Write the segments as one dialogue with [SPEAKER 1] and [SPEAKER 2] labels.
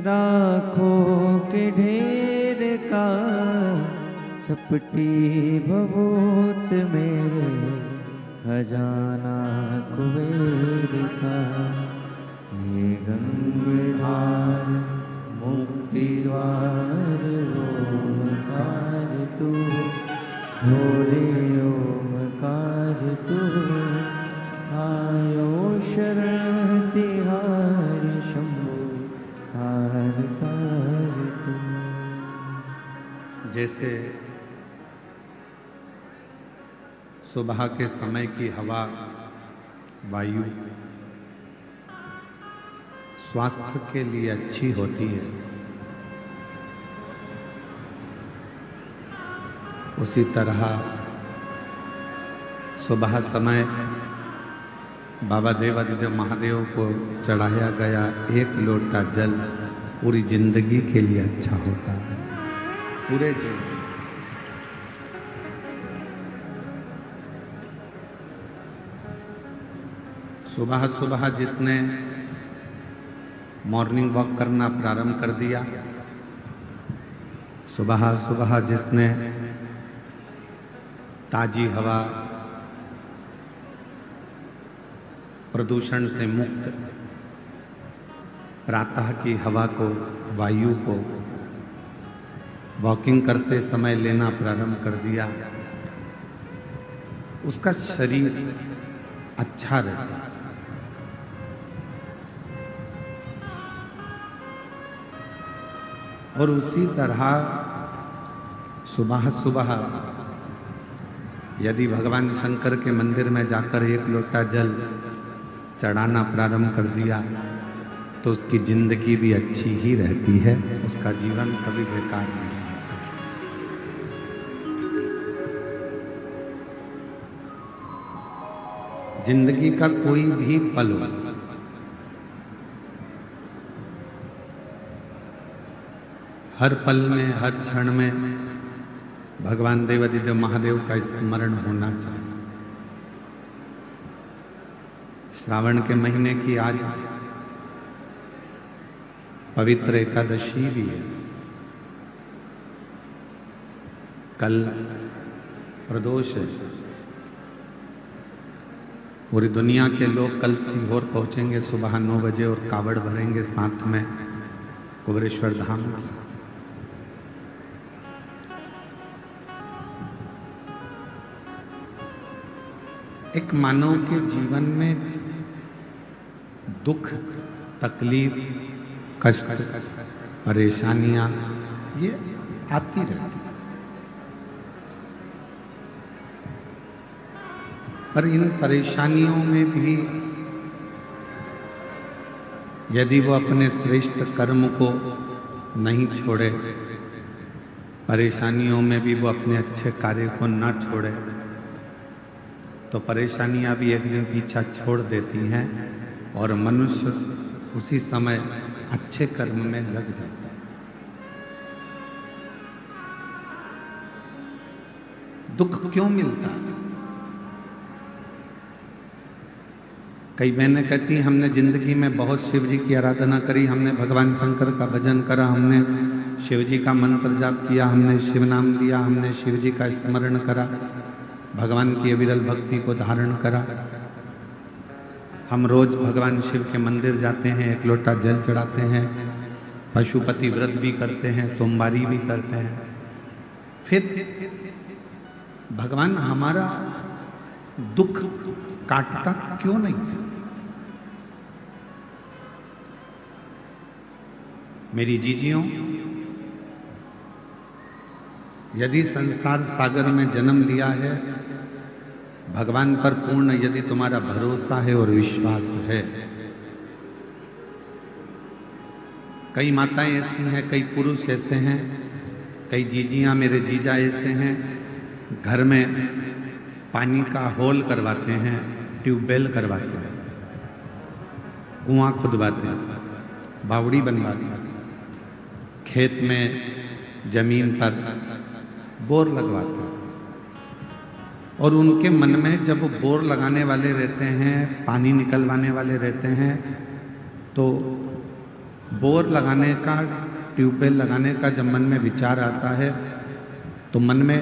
[SPEAKER 1] राखों के ढेर का चपटी भभूत मेरे खजाना कुबेर का। हे गंगाधार मुक्ति द्वार ओमकार तू, भोले ओमकार तू, आयो शरण तिहार शंभु तार तार तू।
[SPEAKER 2] जैसे सुबह के समय की हवा, वायु स्वास्थ्य के लिए अच्छी होती है, उसी तरह सुबह समय बाबा देवादिदेव महादेव को चढ़ाया गया एक लोटा जल पूरी जिंदगी के लिए अच्छा होता है, पूरे जीवन। सुबह सुबह जिसने मॉर्निंग वॉक करना प्रारंभ कर दिया, सुबह सुबह जिसने ताजी हवा, प्रदूषण से मुक्त प्रातः की हवा को, वायु को वॉकिंग करते समय लेना प्रारंभ कर दिया, उसका शरीर अच्छा रहता है। और उसी तरह सुबह सुबह यदि भगवान शंकर के मंदिर में जाकर एक लोटा जल चढ़ाना प्रारंभ कर दिया तो उसकी जिंदगी भी अच्छी ही रहती है, उसका जीवन कभी बेकार नहीं रहता। जिंदगी का कोई भी पल हो, हर पल में, हर क्षण में भगवान देवादिदेव महादेव का स्मरण होना चाहिए। श्रावण के महीने की आज पवित्र एकादशी भी है, कल प्रदोष है। पूरी दुनिया के लोग कल सीहोर पहुंचेंगे सुबह 9 बजे और कावड़ भरेंगे साथ में कुबेरेश्वर धाम की। एक मानव के जीवन में दुख, तकलीफ, कष्ट, परेशानियां ये आती रहती, पर इन परेशानियों में भी यदि वो अपने श्रेष्ठ कर्म को नहीं छोड़े, परेशानियों में भी वो अपने अच्छे कार्य को ना छोड़े, तो परेशानियां भी एक दिन पीछा छोड़ देती हैं और मनुष्य उसी समय अच्छे कर्म में लग जाता है। दुख क्यों मिलता है? कई बहनें कहती हैं हमने जिंदगी में बहुत शिव जी की आराधना करी, हमने भगवान शंकर का भजन करा, हमने शिव जी का मंत्र जाप किया, हमने शिव नाम लिया, हमने शिव जी का स्मरण करा, भगवान की अविरल भक्ति को धारण करा, हम रोज भगवान शिव के मंदिर जाते हैं, एक लोटा जल चढ़ाते हैं, पशुपति व्रत भी करते हैं, सोमवारी भी करते हैं, फिर भगवान हमारा दुख काटता क्यों नहीं है? मेरी जीजियों, यदि संसार सागर में जन्म लिया है, भगवान पर पूर्ण यदि तुम्हारा भरोसा है और विश्वास है, कई माताएं ऐसी हैं, कई पुरुष ऐसे हैं, कई जीजियां, मेरे जीजा ऐसे हैं, घर में पानी का होल करवाते हैं, ट्यूबवेल करवाते हैं, कुआं खुदवाते हैं, बावड़ी बनवाते हैं, खेत में जमीन पर बोर लगवाते हैं, और उनके मन में जब वो बोर लगाने वाले रहते हैं, पानी निकलवाने वाले रहते हैं, तो बोर लगाने का, ट्यूबवेल लगाने का जब मन में विचार आता है तो मन में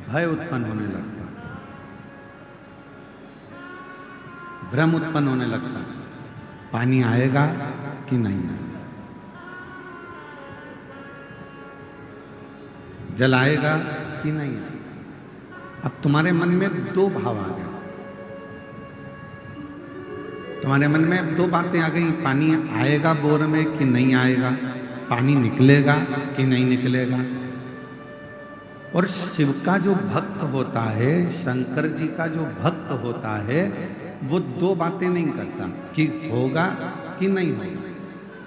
[SPEAKER 2] भय उत्पन्न होने लगता है, भ्रम उत्पन्न होने लगता है, पानी आएगा कि नहीं आएगा, जल आएगा कि नहीं आएगा। अब तुम्हारे मन में दो भाव आ गए, तुम्हारे मन में दो बातें आ गई, पानी आएगा बोर में कि नहीं आएगा, पानी निकलेगा कि नहीं निकलेगा। और शिव का जो भक्त होता है, शंकर जी का जो भक्त होता है, वो दो बातें नहीं करता कि होगा कि नहीं होगा।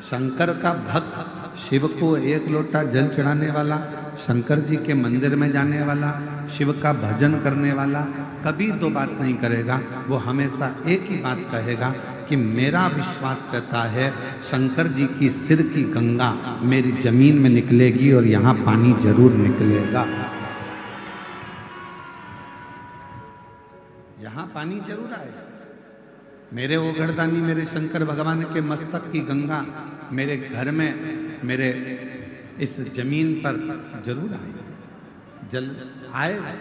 [SPEAKER 2] शंकर का भक्त शिव को एक लोटा जल चढ़ाने वाला, शंकर जी के मंदिर में जाने वाला, शिव का भजन करने वाला कभी दो बात नहीं करेगा। वो हमेशा एक ही बात कहेगा कि मेरा विश्वास कहता है शंकर जी की सिर की गंगा मेरी जमीन में निकलेगी और यहां पानी जरूर निकलेगा, यहां पानी जरूर आएगा। मेरे ओघड़दानी मेरे शंकर भगवान के मस्तक की गंगा मेरे घर में, मेरे इस जमीन पर जरूर आएगी, जल आएगा।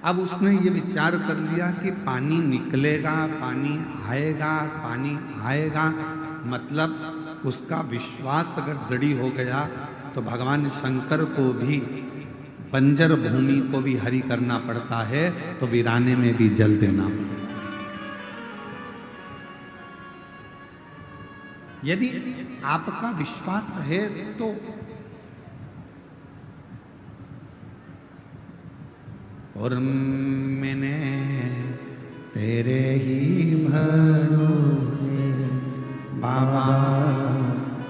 [SPEAKER 2] अब उसने ये विचार कर लिया कि पानी निकलेगा, पानी आएगा, पानी आएगा, मतलब उसका विश्वास अगर दृढ़ हो गया तो भगवान शंकर को भी, बंजर भूमि को भी हरी करना पड़ता है, तो वीराने में भी जल देना पड़ता है। यदि आपका विश्वास है तो और मैंने तेरे ही भरोसे बाबा,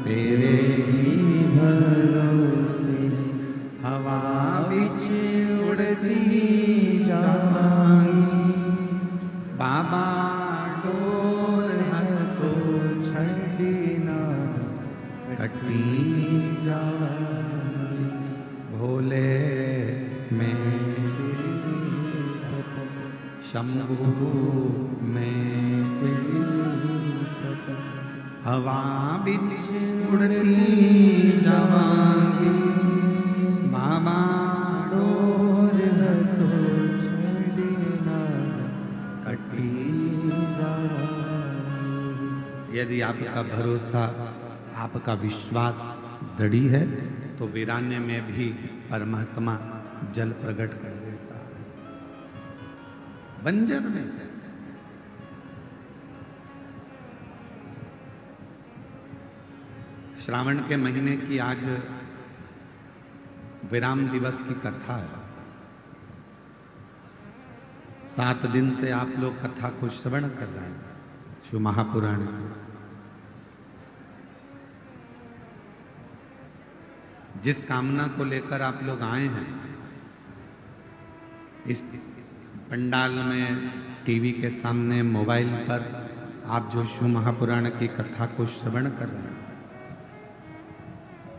[SPEAKER 2] तेरे ही भरोसे हवा बिच उड़ती जावांगी, बाबा डोर तो छड़ना कटी जावांगी, भोले मैं शंभु में हवा बिच उड़ती जावांगी, बाबा डोर तो छड़ना कटी जावांगी। यदि आपका भरोसा, आपका विश्वास दृढ़ है तो वीराने में भी परमात्मा जल प्रकट कर देता है। बंजर में श्रावण के महीने की आज विराम दिवस की कथा है। 7 दिन से आप लोग कथा को श्रवण कर रहे हैं, शिव महापुराण की। जिस कामना को लेकर आप लोग आए हैं, इस पंडाल में, टीवी के सामने, मोबाइल पर आप जो शिव महापुराण की कथा को श्रवण कर रहे हैं,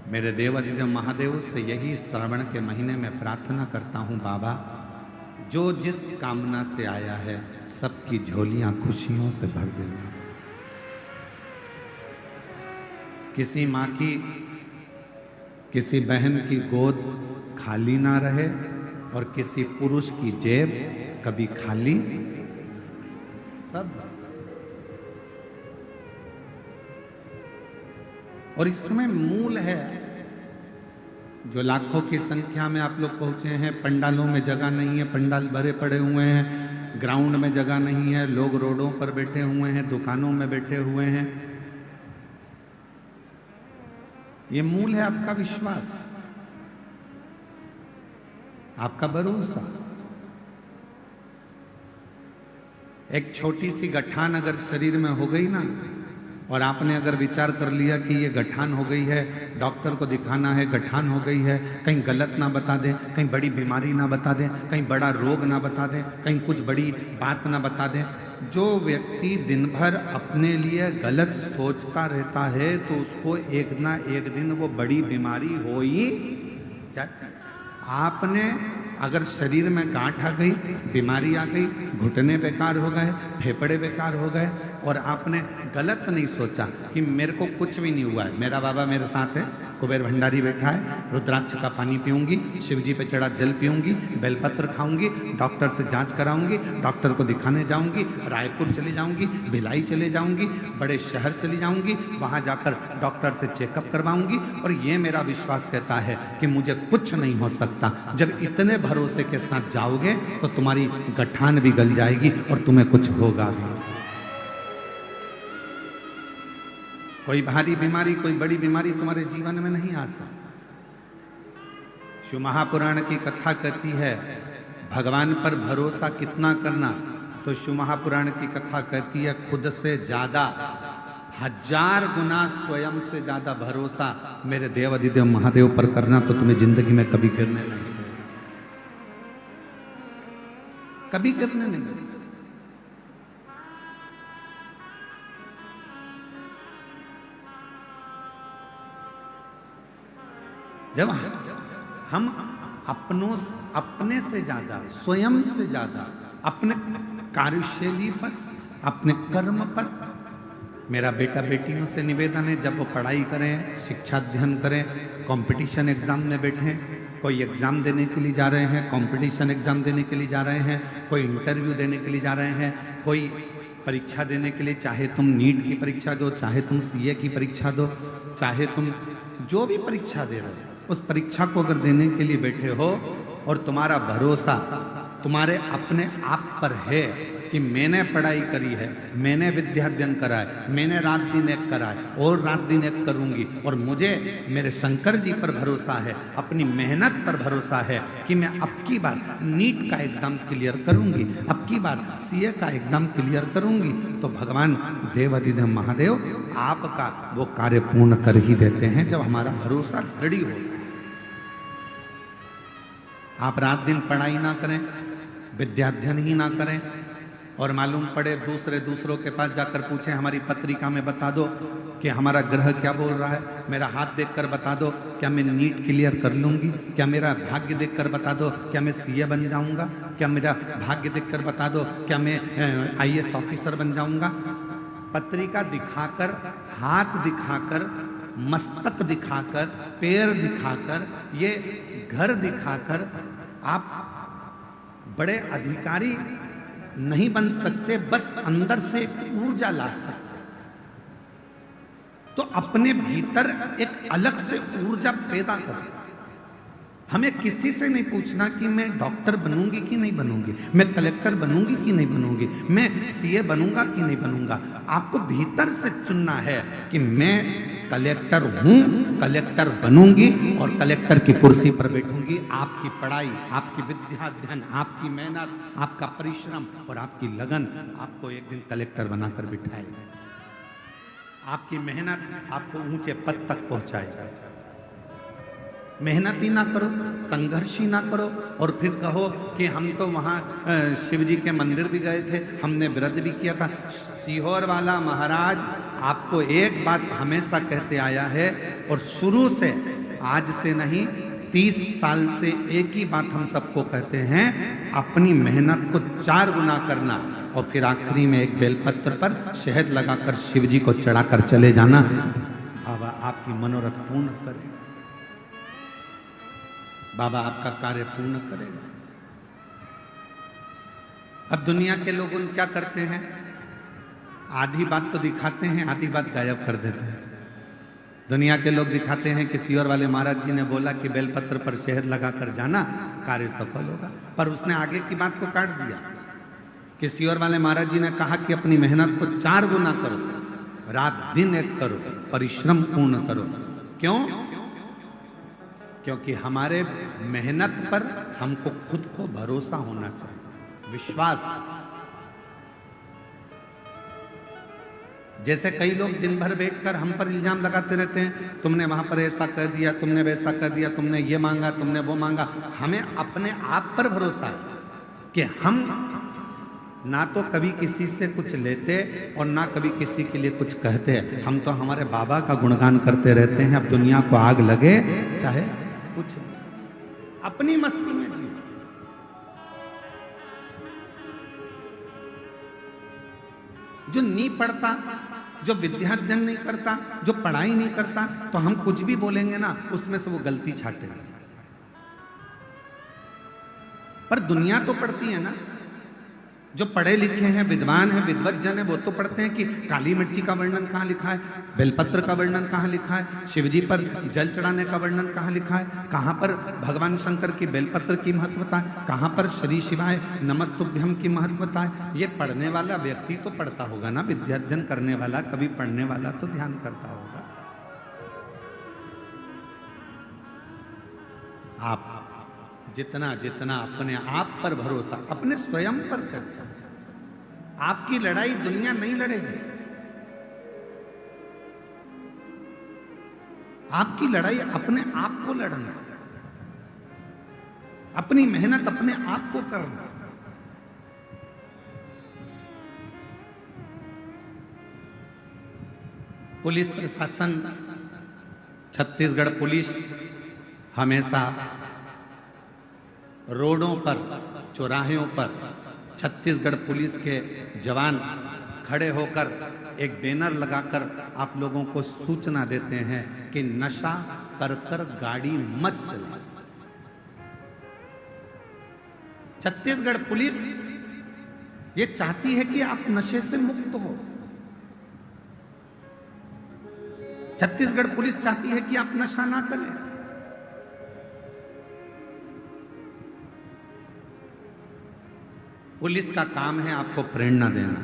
[SPEAKER 2] मेरे देवाधिदेव महादेव से यही श्रावण के महीने में प्रार्थना करता हूं, बाबा जो जिस कामना से आया है सबकी झोलियां खुशियों से भर देना। किसी माँ की, किसी बहन की गोद खाली ना रहे और किसी पुरुष की जेब कभी खाली, सब। और इसमें मूल है, जो लाखों की संख्या में आप लोग पहुंचे हैं, पंडालों में जगह नहीं है, पंडाल भरे पड़े हुए हैं, ग्राउंड में जगह नहीं है, लोग रोडों पर बैठे हुए हैं, दुकानों में बैठे हुए हैं। ये मूल है आपका विश्वास, आपका भरोसा। एक छोटी सी गठान अगर शरीर में हो गई ना, और आपने अगर विचार कर लिया कि ये गठान हो गई है, डॉक्टर को दिखाना है, गठान हो गई है, कहीं गलत ना बता दें, कहीं बड़ी बीमारी ना बता दें, कहीं बड़ा रोग ना बता दें, कहीं कुछ बड़ी बात ना बता दें। जो व्यक्ति दिन भर अपने लिए गलत सोचता रहता है तो उसको एक ना एक दिन वो बड़ी बीमारी हो ही जाती। आपने अगर शरीर में गांठ आ गई, बीमारी आ गई, घुटने बेकार हो गए, फेफड़े बेकार हो गए, और आपने गलत नहीं सोचा कि मेरे को कुछ भी नहीं हुआ है, मेरा बाबा मेरे साथ है, कुबेर भंडारी बैठा है, रुद्राक्ष का पानी पीऊंगी, शिव जी पे चढ़ा जल पीऊंगी, बेलपत्र खाऊंगी, डॉक्टर से जांच कराऊंगी, डॉक्टर को दिखाने जाऊंगी, रायपुर चले जाऊंगी, भिलाई चले जाऊंगी, बड़े शहर चली जाऊंगी, वहां जाकर डॉक्टर से चेकअप करवाऊंगी, और ये मेरा विश्वास कहता है कि मुझे कुछ नहीं हो सकता। जब इतने भरोसे के साथ जाओगे तो तुम्हारी गठान भी गल जाएगी और तुम्हें कुछ होगा भी। कोई भारी बीमारी, कोई बड़ी बीमारी तुम्हारे जीवन में नहीं आ सकती। शिव महापुराण की कथा कहती है भगवान पर भरोसा कितना करना, तो शिव महापुराण की कथा कहती है खुद से ज्यादा 1000 गुना स्वयं से ज्यादा भरोसा मेरे देव अधिदेव महादेव पर करना, तो तुम्हें जिंदगी में कभी गिरने नहीं देगा, कभी गिरने नहीं देगा। जब हम अपने से ज्यादा, स्वयं से ज्यादा अपने कार्यशैली पर, अपने कर्म पर, मेरा बेटा बेटियों से निवेदन है जब वो पढ़ाई करें, शिक्षा अध्ययन करें, कंपटीशन एग्जाम में बैठें, कोई एग्जाम देने के लिए जा रहे हैं, कंपटीशन एग्जाम देने के लिए जा रहे हैं, कोई इंटरव्यू देने के लिए जा रहे हैं, कोई परीक्षा देने के लिए, चाहे तुम नीट की परीक्षा दो, चाहे तुम सीए की परीक्षा दो, चाहे तुम जो भी परीक्षा दे रहे हो, उस परीक्षा को अगर देने के लिए बैठे हो और तुम्हारा भरोसा तुम्हारे अपने आप पर है कि मैंने पढ़ाई करी है, मैंने विद्या अध्ययन करा है, मैंने रात दिन एक करा है और रात दिन एक करूंगी, और मुझे मेरे शंकर जी पर भरोसा है, अपनी मेहनत पर भरोसा है कि मैं अब की बार नीट का एग्जाम क्लियर करूंगी, अब की बार सीए का एग्जाम क्लियर करूंगी, तो भगवान देव अधिदेव महादेव आपका वो कार्य पूर्ण कर ही देते हैं जब हमारा भरोसा दृढ़ हो। आप रात दिन पढ़ाई ना करें, विद्याध्ययन ही ना करें, और मालूम पड़े दूसरों के पास जाकर पूछें हमारी पत्रिका में बता दो कि हमारा ग्रह क्या बोल रहा है, मेरा हाथ देखकर बता दो क्या मैं नीट क्लियर कर लूंगी, क्या मेरा भाग्य देखकर बता दो क्या मैं सीए बन जाऊंगा, क्या मेरा भाग्य देखकर बता दो क्या मैं आईएएस ऑफिसर बन जाऊंगा। पत्रिका दिखाकर, हाथ दिखाकर, मस्तक दिखाकर, पैर दिखाकर, ये घर दिखाकर आप बड़े अधिकारी नहीं बन सकते, बस अंदर से ऊर्जा ला सकते। तो अपने भीतर एक अलग से ऊर्जा पैदा करें। हमें किसी से नहीं पूछना कि मैं डॉक्टर बनूंगी कि नहीं बनूंगी, मैं कलेक्टर बनूंगी कि नहीं बनूंगी, मैं सीए बनूंगा कि नहीं बनूंगा। आपको भीतर से चुनना है कि मैं कलेक्टर हूं, कलेक्टर बनूंगी और कलेक्टर की कुर्सी पर बैठूंगी। आपकी पढ़ाई, आपकी विद्या अध्ययन, आपकी मेहनत, आपका परिश्रम और आपकी लगन आपको एक दिन कलेक्टर बनाकर बिठाएगा। आपकी मेहनत आपको ऊंचे पद तक पहुंचाएगा। मेहनत ही ना करो, संघर्ष ही ना करो और फिर कहो कि हम तो वहाँ शिव जी के मंदिर भी गए थे, हमने व्रत भी किया था। सीहोर वाला महाराज आपको एक बात हमेशा कहते आया है और शुरू से, आज से नहीं 30 साल से एक ही बात हम सबको कहते हैं, अपनी मेहनत को 4 गुना करना और फिर आखिरी में एक बेलपत्र पर शहद लगाकर शिव जी को चढ़ाकर चले जाना। बाबा आपकी मनोरथ पूर्ण करेगा, बाबा आपका कार्य पूर्ण करेगा। अब दुनिया के लोग क्या करते हैं, आधी बात तो दिखाते हैं, आधी बात गायब कर देते हैं। दुनिया के लोग दिखाते हैं कि सीहोर वाले महाराज जी ने बोला कि बेलपत्र पर शहद लगाकर जाना, कार्य सफल होगा, पर उसने आगे की बात को काट दिया कि सीहोर वाले महाराज जी ने कहा कि अपनी मेहनत को 4 गुना करो, रात दिन एक करो, परिश्रम पूर्ण करो। क्यों? क्योंकि हमारे मेहनत पर हमको खुद को भरोसा होना चाहिए, विश्वास। जैसे कई लोग दिन भर बैठकर हम पर इल्जाम लगाते रहते हैं, तुमने वहां पर ऐसा कर दिया, तुमने वैसा कर दिया, तुमने ये मांगा, तुमने वो मांगा। हमें अपने आप पर भरोसा है कि हम ना तो कभी किसी से कुछ लेते और ना कभी किसी के लिए कुछ कहते। हम तो हमारे बाबा का गुणगान करते रहते हैं। अब दुनिया को आग लगे चाहे कुछ, अपनी मस्ती में जी। जो नहीं पढ़ता, जो विद्या अध्ययन नहीं करता, जो पढ़ाई नहीं करता, तो हम कुछ भी बोलेंगे ना उसमें से वो गलती छाटेगा। पर दुनिया तो पढ़ती है ना, जो पढ़े लिखे हैं, विद्वान हैं, विद्वत जन है, वो तो पढ़ते हैं कि काली मिर्ची का वर्णन कहाँ लिखा है, बेलपत्र का वर्णन कहाँ लिखा है, शिवजी पर जल चढ़ाने का वर्णन कहाँ लिखा है, कहाँ पर भगवान शंकर की बेलपत्र की महत्वता है, कहाँ पर श्री शिवाय नमस्तुभ्यम की महत्वता है। ये पढ़ने वाला व्यक्ति तो पढ़ता होगा ना, विद्याध्ययन करने वाला, कभी पढ़ने वाला तो ध्यान करता होगा। आप जितना जितना अपने आप पर भरोसा, अपने स्वयं पर करते, आपकी लड़ाई दुनिया नहीं लड़ेगी, आपकी लड़ाई अपने आप को लड़ना, अपनी मेहनत अपने आप को करना। पुलिस प्रशासन, छत्तीसगढ़ पुलिस हमेशा रोडों पर, चौराहों पर छत्तीसगढ़ पुलिस के जवान खड़े होकर एक बैनर लगाकर आप लोगों को सूचना देते हैं कि नशा कर कर गाड़ी मत चलाओ। छत्तीसगढ़ पुलिस ये चाहती है कि आप नशे से मुक्त हो। छत्तीसगढ़ पुलिस चाहती है कि आप नशा ना करें। पुलिस का काम है आपको प्रेरणा देना,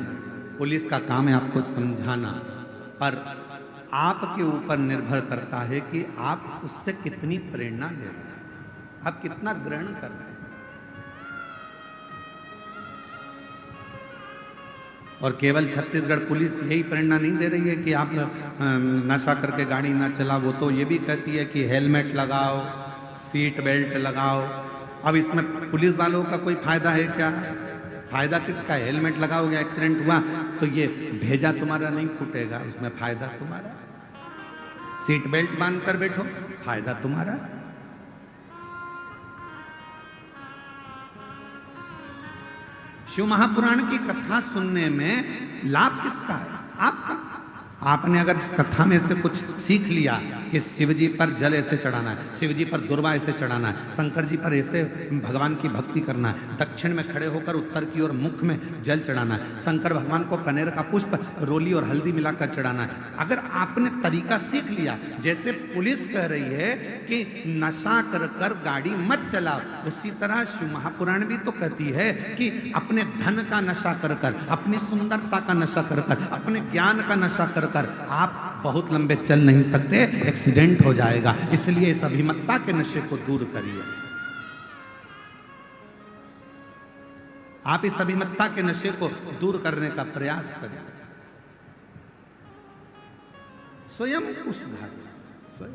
[SPEAKER 2] पुलिस का काम है आपको समझाना, पर आपके ऊपर निर्भर करता है कि आप उससे कितनी प्रेरणा ले रहे हैं, आप कितना ग्रहण कर रहे हैं। और केवल छत्तीसगढ़ पुलिस यही प्रेरणा नहीं दे रही है कि आप नशा करके गाड़ी ना चलाओ, वो तो ये भी कहती है कि हेलमेट लगाओ, सीट बेल्ट लगाओ। अब इसमें पुलिस वालों का कोई फायदा है क्या? फायदा किसका है? हेलमेट लगाओगे, एक्सीडेंट हुआ तो ये भेजा तुम्हारा नहीं फूटेगा, इसमें फायदा तुम्हारा। सीट बेल्ट बांध कर बैठो, फायदा तुम्हारा। शिव महापुराण की कथा सुनने में लाभ किसका है? आपका। आपने अगर इस कथा में से कुछ सीख लिया कि शिवजी पर जल ऐसे चढ़ाना है, शिवजी पर दुर्वा ऐसे चढ़ाना है, शंकर जी पर ऐसे भगवान की भक्ति करना है, दक्षिण में खड़े होकर उत्तर की ओर मुख में जल चढ़ाना है, शंकर भगवान को कनेर का पुष्प रोली और हल्दी मिलाकर चढ़ाना है। अगर आपने तरीका सीख लिया, जैसे पुलिस कह रही है कि नशा कर कर गाड़ी मत चलाओ, उसी तरह शिव महापुराण भी तो कहती है कि अपने धन का नशा कर कर, अपनी सुंदरता का नशा कर कर, अपने ज्ञान का नशा कर कर आप बहुत लंबे चल नहीं सकते, एक्सीडेंट हो जाएगा। इसलिए इस अभिमत्ता के नशे को दूर करिए। आप इस अभिमत्ता के नशे को दूर करने का प्रयास करें, स्वयं को सुधारें।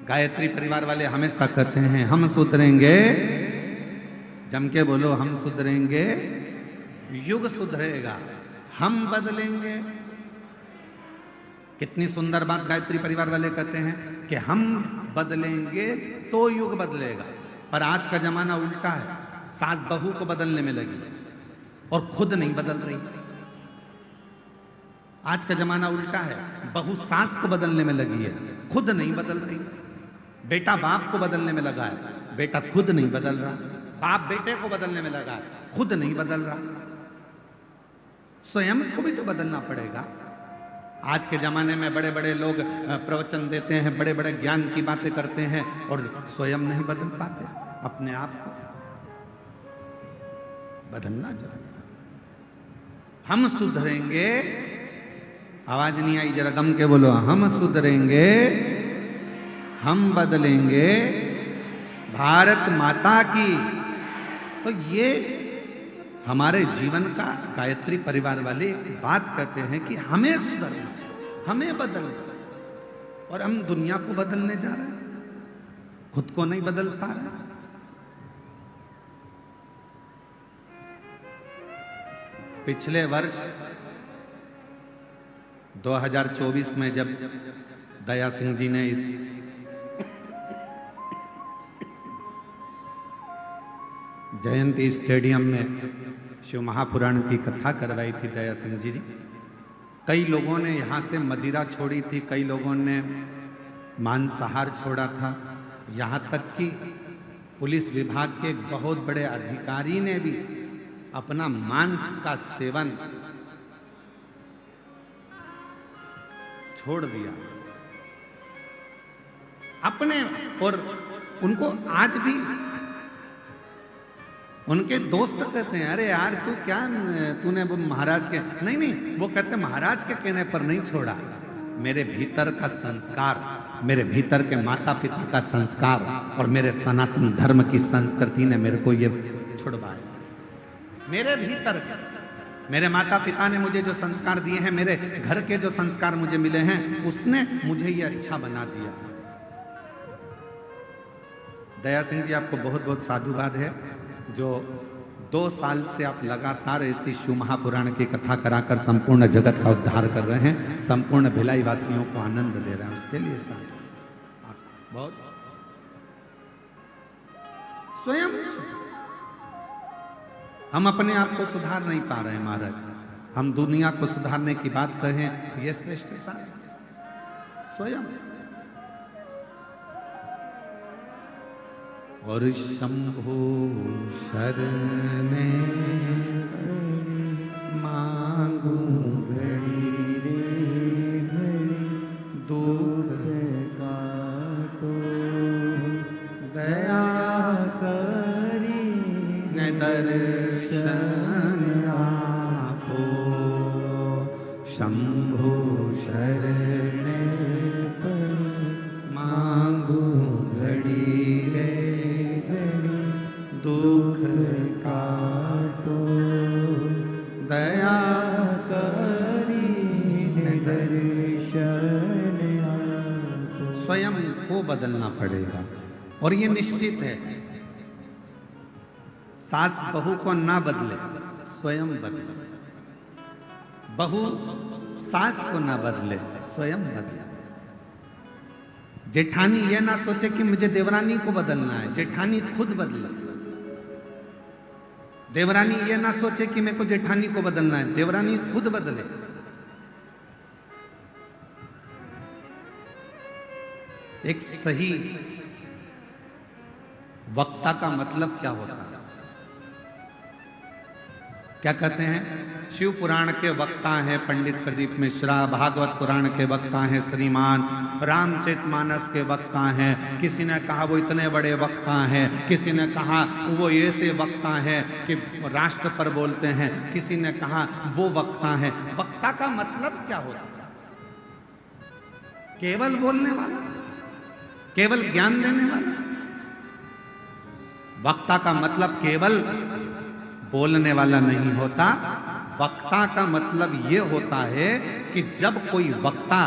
[SPEAKER 2] गायत्री परिवार वाले हमेशा कहते हैं हम सुधरेंगे, जम के बोलो, हम सुधरेंगे, युग सुधरेगा, हम बदलेंगे। कितनी सुंदर बात गायत्री परिवार वाले कहते हैं कि हम बदलेंगे तो युग बदलेगा। पर आज का जमाना उल्टा है, सास बहू को बदलने में लगी और खुद नहीं बदल रही। आज का जमाना उल्टा है, बहू सास को बदलने में लगी है, खुद नहीं बदल रही। बेटा बाप को बदलने में लगा है, बेटा खुद नहीं बदल रहा। बाप बेटे को बदलने में लगा है, खुद नहीं बदल रहा। स्वयं को भी तो बदलना पड़ेगा। आज के जमाने में बड़े बड़े लोग प्रवचन देते हैं, बड़े बड़े ज्ञान की बातें करते हैं और स्वयं नहीं बदल पाते। अपने आप को बदलना चाहिए। हम सुधरेंगे, आवाज नहीं आई, जरा दम के बोलो, हम सुधरेंगे, हम बदलेंगे, भारत माता की। तो ये हमारे जीवन का गायत्री परिवार वाले बात कहते हैं कि हमें सुधरना, हमें बदलना। और हम दुनिया को बदलने जा रहे हैं, खुद को नहीं बदल पा रहे। पिछले वर्ष 2024 में जब दया सिंह जी ने इस जयंती स्टेडियम में शिव महापुराण की कथा करवाई थी दया सिंह जी। कई लोगों ने यहाँ से मदिरा छोड़ी थी, कई लोगों ने मांसाहार छोड़ा था, यहाँ तक कि पुलिस विभाग के एक बहुत बड़े अधिकारी ने भी अपना मांस का सेवन छोड़ दिया अपने। और उनको आज भी उनके दोस्त कहते हैं, अरे यार तू क्या, तूने वो महाराज के, नहीं, वो कहते महाराज के कहने पर नहीं छोड़ा, मेरे भीतर का संस्कार, मेरे भीतर के माता पिता का संस्कार और मेरे सनातन धर्म की संस्कृति ने मेरे को ये छुड़वाया। मेरे भीतर, मेरे माता पिता ने मुझे जो संस्कार दिए हैं, मेरे घर के जो संस्कार मुझे मिले हैं, उसने मुझे ये अच्छा बना दिया। दया सिंह जी, आपको बहुत बहुत साधुवाद है जो 2 साल से आप लगातार ऐसी शिव महापुराण की कथा कराकर संपूर्ण जगत का उद्धार कर रहे हैं, संपूर्ण भिलाई वासियों को आनंद दे रहे हैं। उसके लिए आप बहुत स्वयं हम अपने आप को सुधार नहीं पा रहे हैं महाराज। हम दुनिया को सुधारने की बात कहें, यह श्रेष्ठता स्वयं। और शंभो शरणे मांगू
[SPEAKER 1] घड़ी रे घड़ी दुख काटो,
[SPEAKER 2] दया
[SPEAKER 1] करी
[SPEAKER 2] न दर्शन आपो। शंभो शरणे मांगू घड़ी रे दुख काटो, दया
[SPEAKER 1] करी दर्शन आपो।
[SPEAKER 2] स्वयं को बदलना पड़ेगा और ये निश्चित है। सास बहू को ना बदले, स्वयं बदले। बहू सास को ना बदले, स्वयं बदले। जेठानी ये ना सोचे कि मुझे देवरानी को बदलना है, जेठानी खुद बदले। देवरानी ये ना सोचे कि मेरे को जेठानी को बदलना है, देवरानी खुद बदले। एक सही वक्ता का मतलब क्या होता है? क्या कहते हैं? शिव पुराण के वक्ता हैं पंडित प्रदीप मिश्रा, भागवत पुराण के वक्ता हैं श्रीमान, रामचरितमानस के वक्ता हैं। किसी ने कहा वो इतने बड़े वक्ता हैं, किसी ने कहा वो ऐसे वक्ता हैं कि राष्ट्र पर बोलते हैं, किसी ने कहा वो वक्ता हैं। वक्ता का मतलब क्या होता है? केवल बोलने वाला, केवल ज्ञान देने वाला। वक्ता का मतलब केवल बोलने वाला नहीं होता। वक्ता का मतलब ये होता है कि जब कोई वक्ता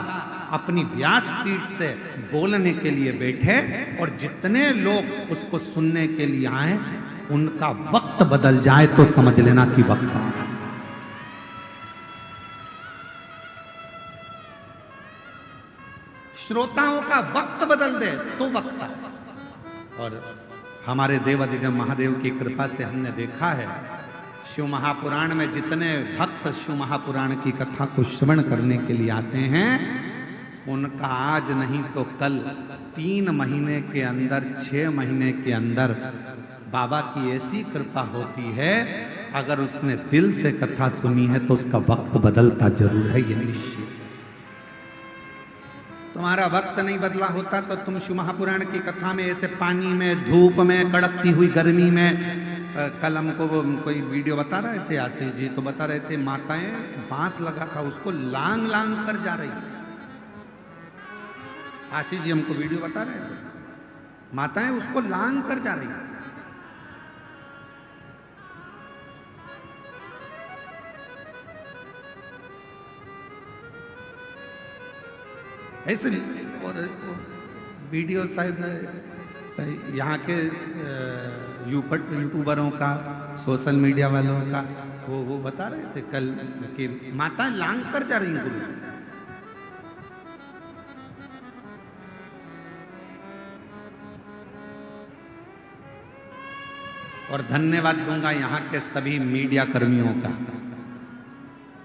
[SPEAKER 2] अपनी व्यासपीठ से बोलने के लिए बैठे और जितने लोग उसको सुनने के लिए आए, उनका वक्त बदल जाए तो समझ लेना कि वक्ता है। श्रोताओं का वक्त बदल दे तो वक्ता है। और हमारे देवादिगम महादेव की कृपा से हमने देखा है, शिव महापुराण में जितने भक्त शिव महापुराण की कथा को श्रवण करने के लिए आते हैं, उनका आज नहीं तो कल 3 महीने के अंदर, 6 महीने के अंदर बाबा की ऐसी कृपा होती है। अगर उसने दिल से कथा सुनी है तो उसका वक्त बदलता जरूर है, ये निश्चित। तुम्हारा वक्त नहीं बदला होता तो तुम शिव महापुराण की कथा में ऐसे पानी में, धूप में, कड़कती हुई गर्मी में। कल हमको वो कोई वीडियो बता रहे थे आशीष जी, तो बता रहे थे माताएं बांस लगा था उसको लांग लांग कर जा रही। आशीष जी हमको वीडियो बता रहे थे, माताएं उसको लांग कर जा रही। ऐसे और वीडियो शायद यहाँ के यूट्यूबरों का, सोशल मीडिया वालों का, वो बता रहे थे कल कि माता लांग कर जा रही गुरु। और धन्यवाद दूंगा यहाँ के सभी मीडिया कर्मियों का,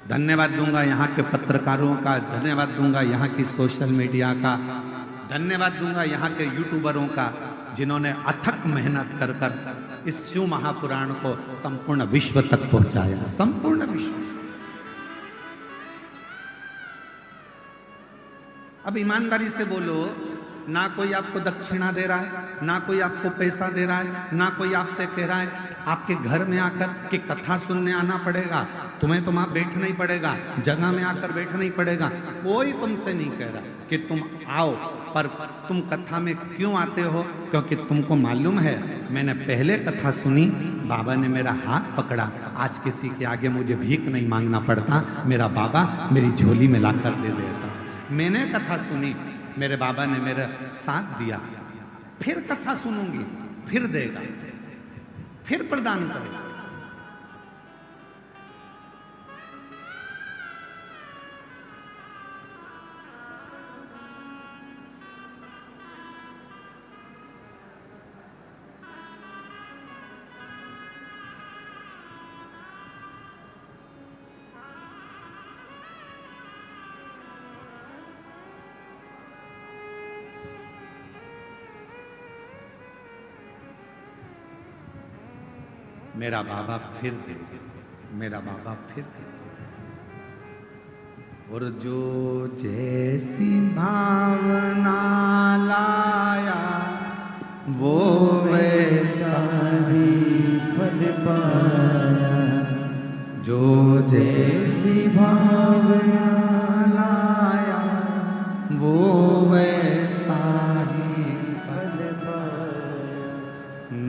[SPEAKER 2] धन्यवाद दूंगा यहाँ के पत्रकारों का, धन्यवाद दूंगा यहाँ की सोशल मीडिया का, धन्यवाद दूंगा यहाँ के यूट्यूबरों का, जिन्होंने अथक मेहनत कर कर इस शिव महापुराण को संपूर्ण विश्व तक पहुंचाया, संपूर्ण विश्व। अब ईमानदारी से बोलो, ना कोई आपको दक्षिणा दे रहा है, ना कोई आपको पैसा दे रहा है, ना कोई आपसे कह रहा है आपके घर में आकर कि कथा सुनने आना पड़ेगा, तुम्हें तो वहां बैठना ही पड़ेगा, जगह में आकर बैठना ही पड़ेगा। कोई तुमसे नहीं कह रहा कि तुम आओ, पर तुम कथा में क्यों आते हो? क्योंकि तुमको मालूम है मैंने पहले कथा सुनी, बाबा ने मेरा हाथ पकड़ा, आज किसी के आगे मुझे भीख नहीं मांगना पड़ता, मेरा बाबा मेरी झोली में लाकर दे देता। मैंने कथा सुनी, मेरे बाबा ने मेरा साथ दिया, फिर कथा सुनूंगी, फिर देगा, फिर प्रदान करेगा। मेरा बाबा फिर दे, मेरा बाबा फिर दे। और जो जैसी भावना लाया वो
[SPEAKER 1] वैसा ही फल पाया,
[SPEAKER 2] जो
[SPEAKER 1] जैसी भावना
[SPEAKER 2] लाया वो वैसा ही
[SPEAKER 1] फल पाया,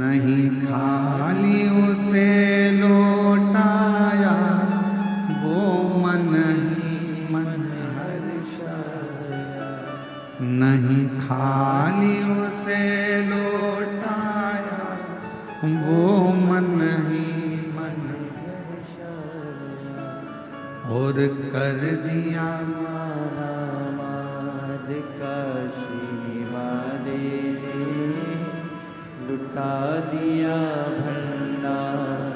[SPEAKER 2] नहीं खाली उसे लौटाया वो मन ही मन
[SPEAKER 1] हर्षाया,
[SPEAKER 2] नहीं खाली उसे लौटाया वो मन ही मन
[SPEAKER 1] हर्षाया,
[SPEAKER 2] और कर दिया
[SPEAKER 1] माद काशी वाले ने लुटा दिया भंडार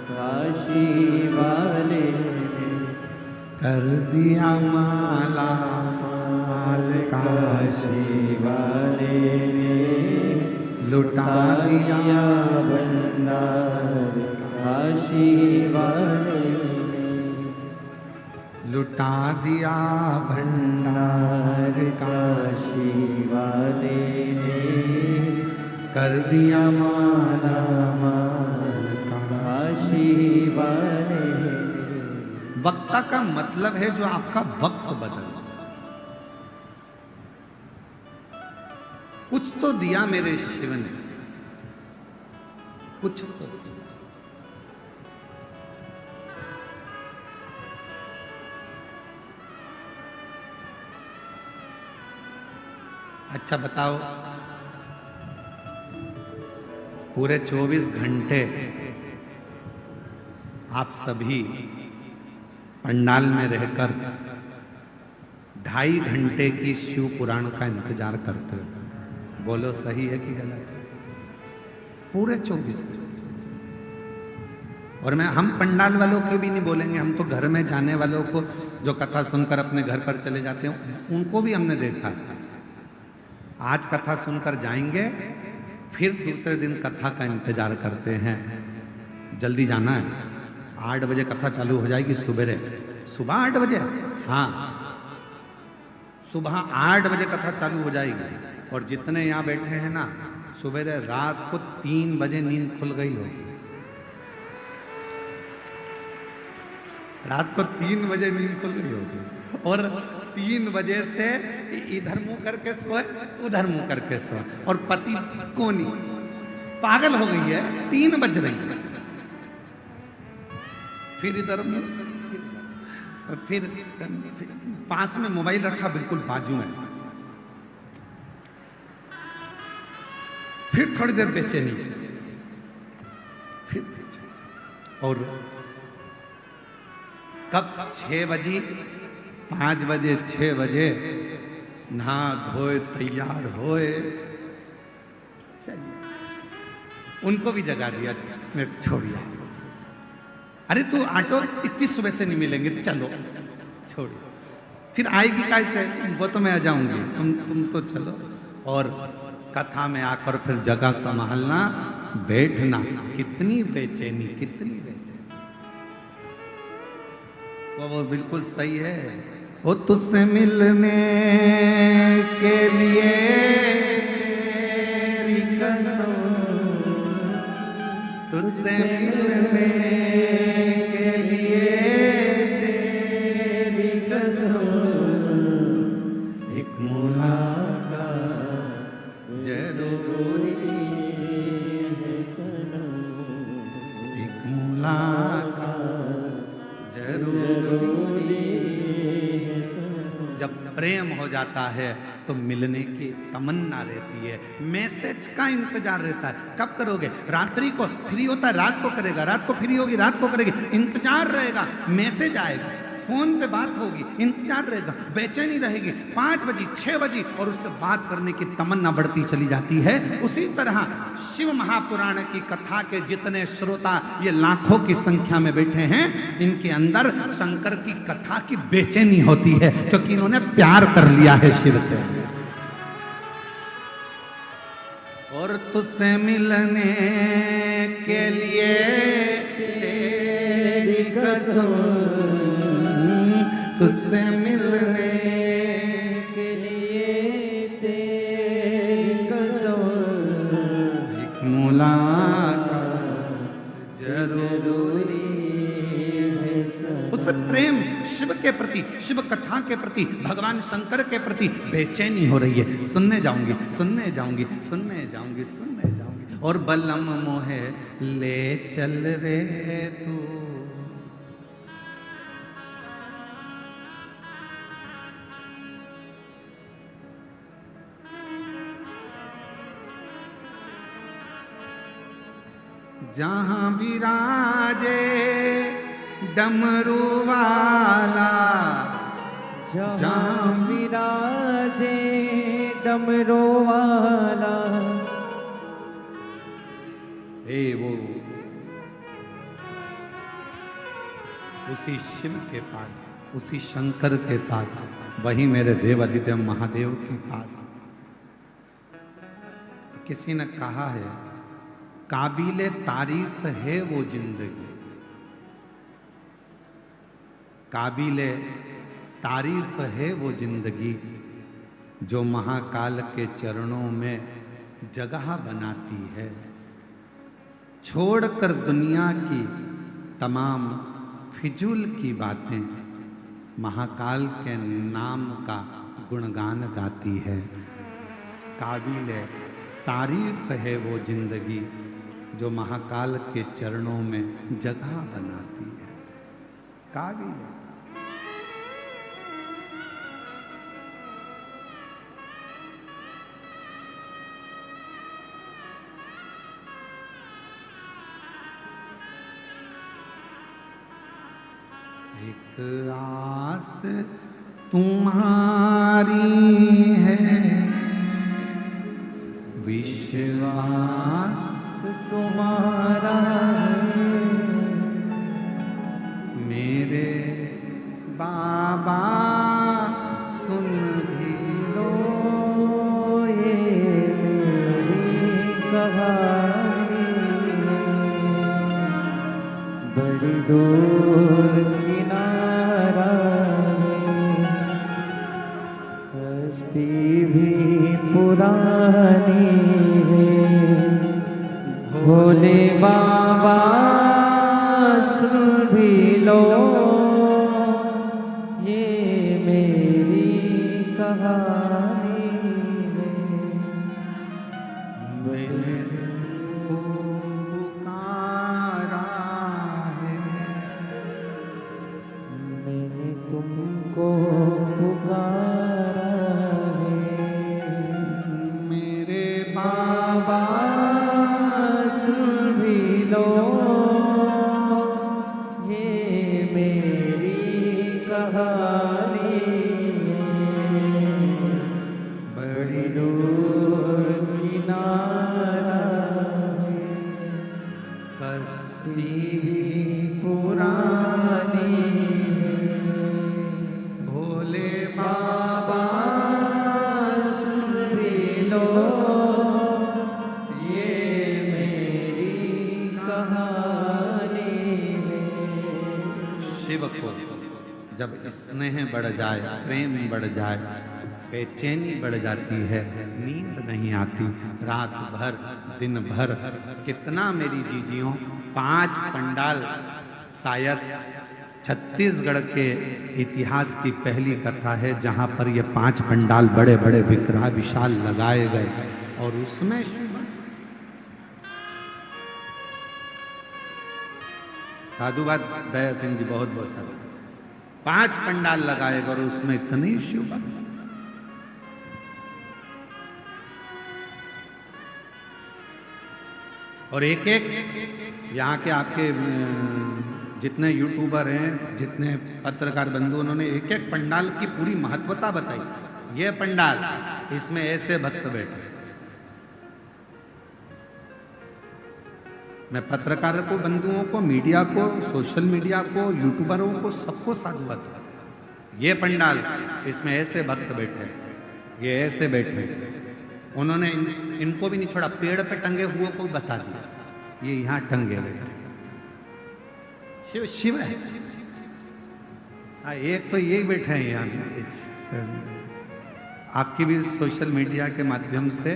[SPEAKER 1] काशी वाले ने,
[SPEAKER 2] कर दिया माला माल
[SPEAKER 1] काशी वाले ने
[SPEAKER 2] लुटा दिया
[SPEAKER 1] भंडार काशी वाले ने,
[SPEAKER 2] लुटा दिया भंडार का
[SPEAKER 1] काशी वाले ने
[SPEAKER 2] कर दिया माला माल का।
[SPEAKER 1] काशी वाले ने।
[SPEAKER 2] वक्ता का मतलब है जो आपका वक्त बदल, कुछ तो दिया मेरे शिव ने, कुछ तो। अच्छा बताओ, पूरे 24 घंटे आप सभी पंडाल में रहकर 2.5 घंटे की शिव पुराण का इंतजार करते हो। बोलो सही है कि गलत है? पूरे 24 घंटे। और हम पंडाल वालों के भी नहीं बोलेंगे, हम तो घर में जाने वालों को जो कथा सुनकर अपने घर पर चले जाते हैं उनको भी हमने देखा। आज कथा सुनकर जाएंगे, फिर दूसरे दिन कथा का इंतजार करते हैं। जल्दी जाना है, 8 बजे कथा चालू हो जाएगी सुबह 8 बजे। हाँ, सुबह 8 बजे कथा चालू हो जाएगी। और जितने यहाँ बैठे हैं ना, सुबह रात को 3 बजे नींद खुल गई होगी। रात को 3 बजे नींद खुल गई होगी और 3 बजे से इधर मुंह करके सोए, उधर मुंह करके सोए। और पति कोनी पागल हो गई है, 3 बज रही है, फिर इधर फिर पास में मोबाइल रखा बिल्कुल बाजू में, फिर थोड़ी देर बेचैनी, फिर और कब 6 बजे 5 बजे 6 बजे नहा धोए तैयार होए, उनको भी जगा दिया। मेरे को छोड़िए। अरे तू ऑटो इतनी सुबह से नहीं मिलेंगे, चलो छोड़िए। फिर आएगी कैसे? वो तो मैं आ जाऊंगी, तुम तो चलो। और कथा में आकर फिर जगह संभालना, बैठना, कितनी बेचैनी, कितनी बेचैनी। वो बिल्कुल सही है। वो तुझसे मिलने के लिए तेरी कसम, तुझसे मिलने के लिए तेरी कसम, एक मुलाकात जरूरी है सनम, एक मुलाकात जरूरी है सनम। जब प्रेम हो जाता है तो मिलने की तमन्ना रहती है, मैसेज का इंतजार रहता है। कब करोगे? रात्रि को फ्री होता है रात को करेगा, रात को फ्री होगी रात को करेगी, इंतजार रहेगा, मैसेज आएगा, फोन पे बात होगी, इंतजार रहेगा, बेचैनी रहेगी, 5 बजी 6 बजी, और उससे बात करने की तमन्ना बढ़ती चली जाती है। उसी तरह शिव महापुराण की कथा के जितने श्रोता ये लाखों की संख्या में बैठे हैं, इनके अंदर शंकर की कथा की बेचैनी होती है, क्योंकि इन्होंने प्यार कर लिया है शिव से। और तुझसे मिलने के लिए तेरी कसम, तुझसे मिलने के लिए तेरी कसम, एक मुलाकात जरूरी है सनम। उससे प्रेम शिव के प्रति, शिव कथा के प्रति, भगवान शंकर के प्रति बेचैनी हो रही है। सुनने जाऊंगी, सुनने जाऊंगी, सुनने जाऊंगी, सुनने जाऊंगी। और बलम मोहे ले चल रे तू, जहां विराजे डमरू वाला,
[SPEAKER 1] जहाँ विराजे डमरू वाला।
[SPEAKER 2] वो उसी शिव के पास, उसी शंकर के पास, वही मेरे देवादिदेव महादेव के पास। किसी ने कहा है, काबिले तारीफ है वो जिंदगी, काबिले तारीफ है वो जिंदगी, जो महाकाल के चरणों में जगह बनाती है। छोड़कर दुनिया की तमाम फिजूल की बातें, महाकाल के नाम का गुणगान गाती है। काबिले तारीफ है वो जिंदगी, जो महाकाल के चरणों में जगह बनाती है। काबिल है। एक आस तुम्हारी है, विश्वास
[SPEAKER 1] तुम्हारा है,
[SPEAKER 2] मेरे बाबा सुन भी
[SPEAKER 1] लो ये मेरी कहानी, बड़ी दूर किनारा है, हस्ती भी पुरानी है, भोले बाबा सुन भी लो ये मेरी कहानी है।
[SPEAKER 2] मैंने को पुकारा है,
[SPEAKER 1] मैंने तुमको पुकारा है,
[SPEAKER 2] मेरे बाबा
[SPEAKER 1] सुन भी लो ये मेरी कहानी है।
[SPEAKER 2] बड़ी
[SPEAKER 1] दूर किनारा है, भी पुरानी
[SPEAKER 2] भोले
[SPEAKER 1] बाबा सुन भी लो ये मेरी कहानी है।
[SPEAKER 2] शिव को जब स्नेह बढ़ जाए, प्रेम बढ़ जाए, बेचैनी बढ़ जाती है, नींद नहीं आती, रात भर दिन भर। कितना मेरी जीजियों, 5 पंडाल, शायद छत्तीसगढ़ के इतिहास की पहली कथा है जहां पर ये 5 पंडाल बड़े बड़े विशाल लगाए गए और उसमें साधुवाद दया सिंह जी बहुत बहुत सारे 5 पंडाल लगाए गए और उसमें इतनी शिव भक्त। और एक एक यहाँ के आपके जितने यूट्यूबर हैं, जितने पत्रकार बंधु, उन्होंने एक एक पंडाल की पूरी महत्वता बताई। ये पंडाल, इसमें ऐसे भक्त बैठे। मैं पत्रकारों को, बंधुओं को, मीडिया को, सोशल मीडिया को, यूट्यूबरों को, सबको साधुवाद। ये पंडाल, इसमें ऐसे भक्त बैठे, ये ऐसे बैठे। उन्होंने इनको भी नहीं छोड़ा, पेड़ पे टंगे हुए को बता दिया, ये यहाँ टंगे हुए। शिव शिव है। एक तो यही बैठे हैं यहाँ। आपकी भी सोशल मीडिया के माध्यम से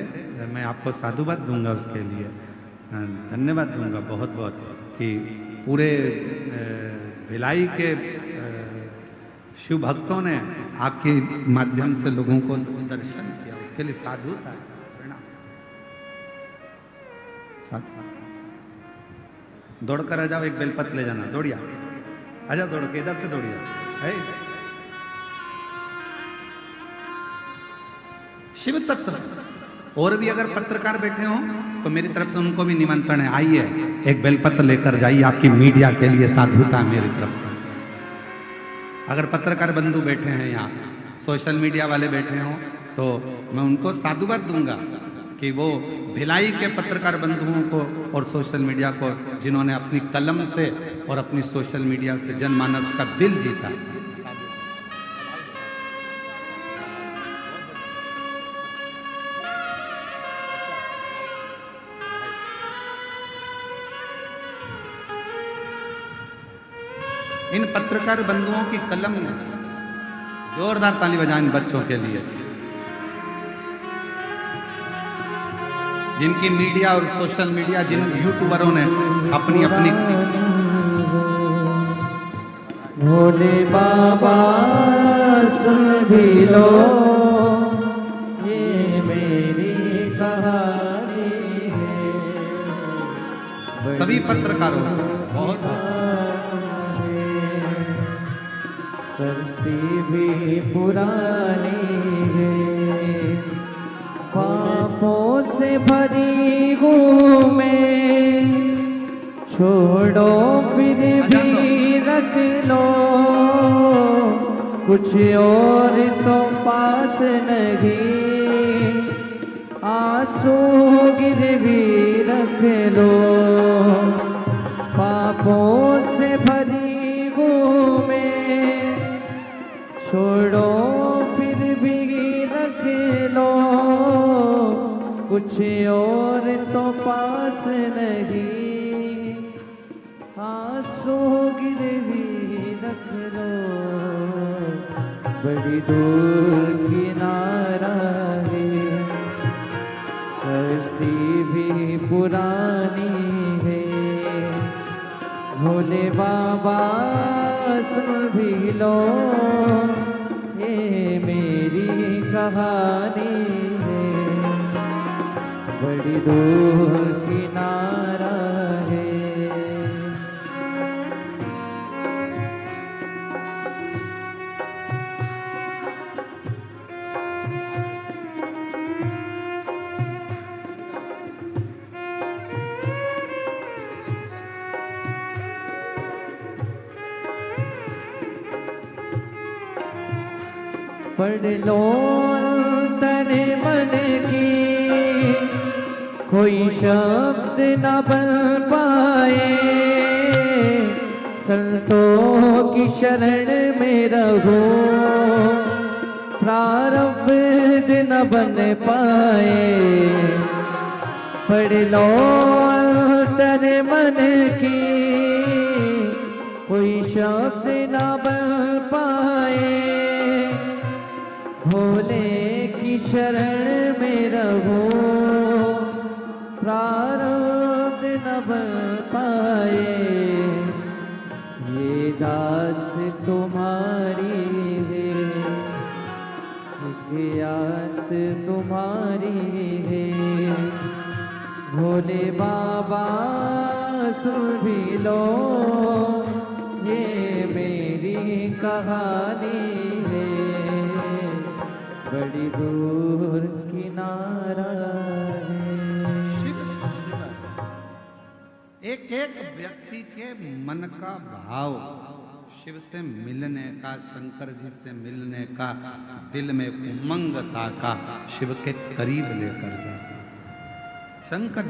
[SPEAKER 2] मैं आपको साधुवाद दूंगा, उसके लिए धन्यवाद दूंगा बहुत बहुत, कि पूरे भिलाई के शिव भक्तों ने आपके माध्यम से लोगों को दर्शन किया, उसके लिए साधुता। दौड़ कर आ जाओ, एक बेलपत्र ले जाना, दौड़िया आ जाओ, दौड़ के इधर से दौड़िया है। शिव तत्व। और भी अगर पत्रकार बैठे हो तो मेरी तरफ से उनको भी निमंत्रण है, आइए एक बेलपत्र लेकर जाइए, आपकी मीडिया के लिए साधुता मेरी तरफ से। अगर पत्रकार बंधु बैठे हैं यहाँ, सोशल मीडिया वाले बैठे हो, तो मैं उनको साधुवाद दूंगा कि वो भिलाई के पत्रकार बंधुओं को और सोशल मीडिया को, जिन्होंने अपनी कलम से और अपनी सोशल मीडिया से जनमानस का दिल जीता। इन पत्रकार बंधुओं की कलम ने, जोरदार ताली बजाएं इन बच्चों के लिए, जिनकी मीडिया और सोशल मीडिया, जिन यूट्यूबरों ने अपनी अपनी।
[SPEAKER 1] भोले बाबा सुन भी लो ये मेरी कहानी है।
[SPEAKER 2] सभी पत्रकारों बहुत
[SPEAKER 1] कश्ती भी पुरानी है, पापों से भरी घूमे, छोड़ो फिर भी रख लो, कुछ और तो पास नहीं, आंसू गिरवी रख लो। पापों से भरी घूमे, छोड़ो फिर भी रख लो, कुछ और तो पास नहीं, आंसू गिरवी रख लो। बड़ी दूर किनारा है, कश्ती भी पुरानी है, भोले बाबा सुन भी लो ये मेरी कहानी है। बड़ी दूर किनारा है। पढ़ लो अंतर मन की, कोई शब्द न बन पाए, संतों की शरण में रहो, प्रारब्ध न बन पाए। पढ़ लो अंतर मन की, कोई शब्द न बन पाए, भोले की शरण में रहो, प्रारब्ध न बन पाए। ये दास तुम्हारी है, आस तुम्हारी है, भोले बाबा सुन भी लो, ये मेरी कहानी है, बड़ी दूर किनारा है।
[SPEAKER 2] एक एक व्यक्ति के मन का भाव शिव से मिलने का, शंकर जी से मिलने का, दिल में उमंगता का शिव के करीब लेकर जाता। शंकर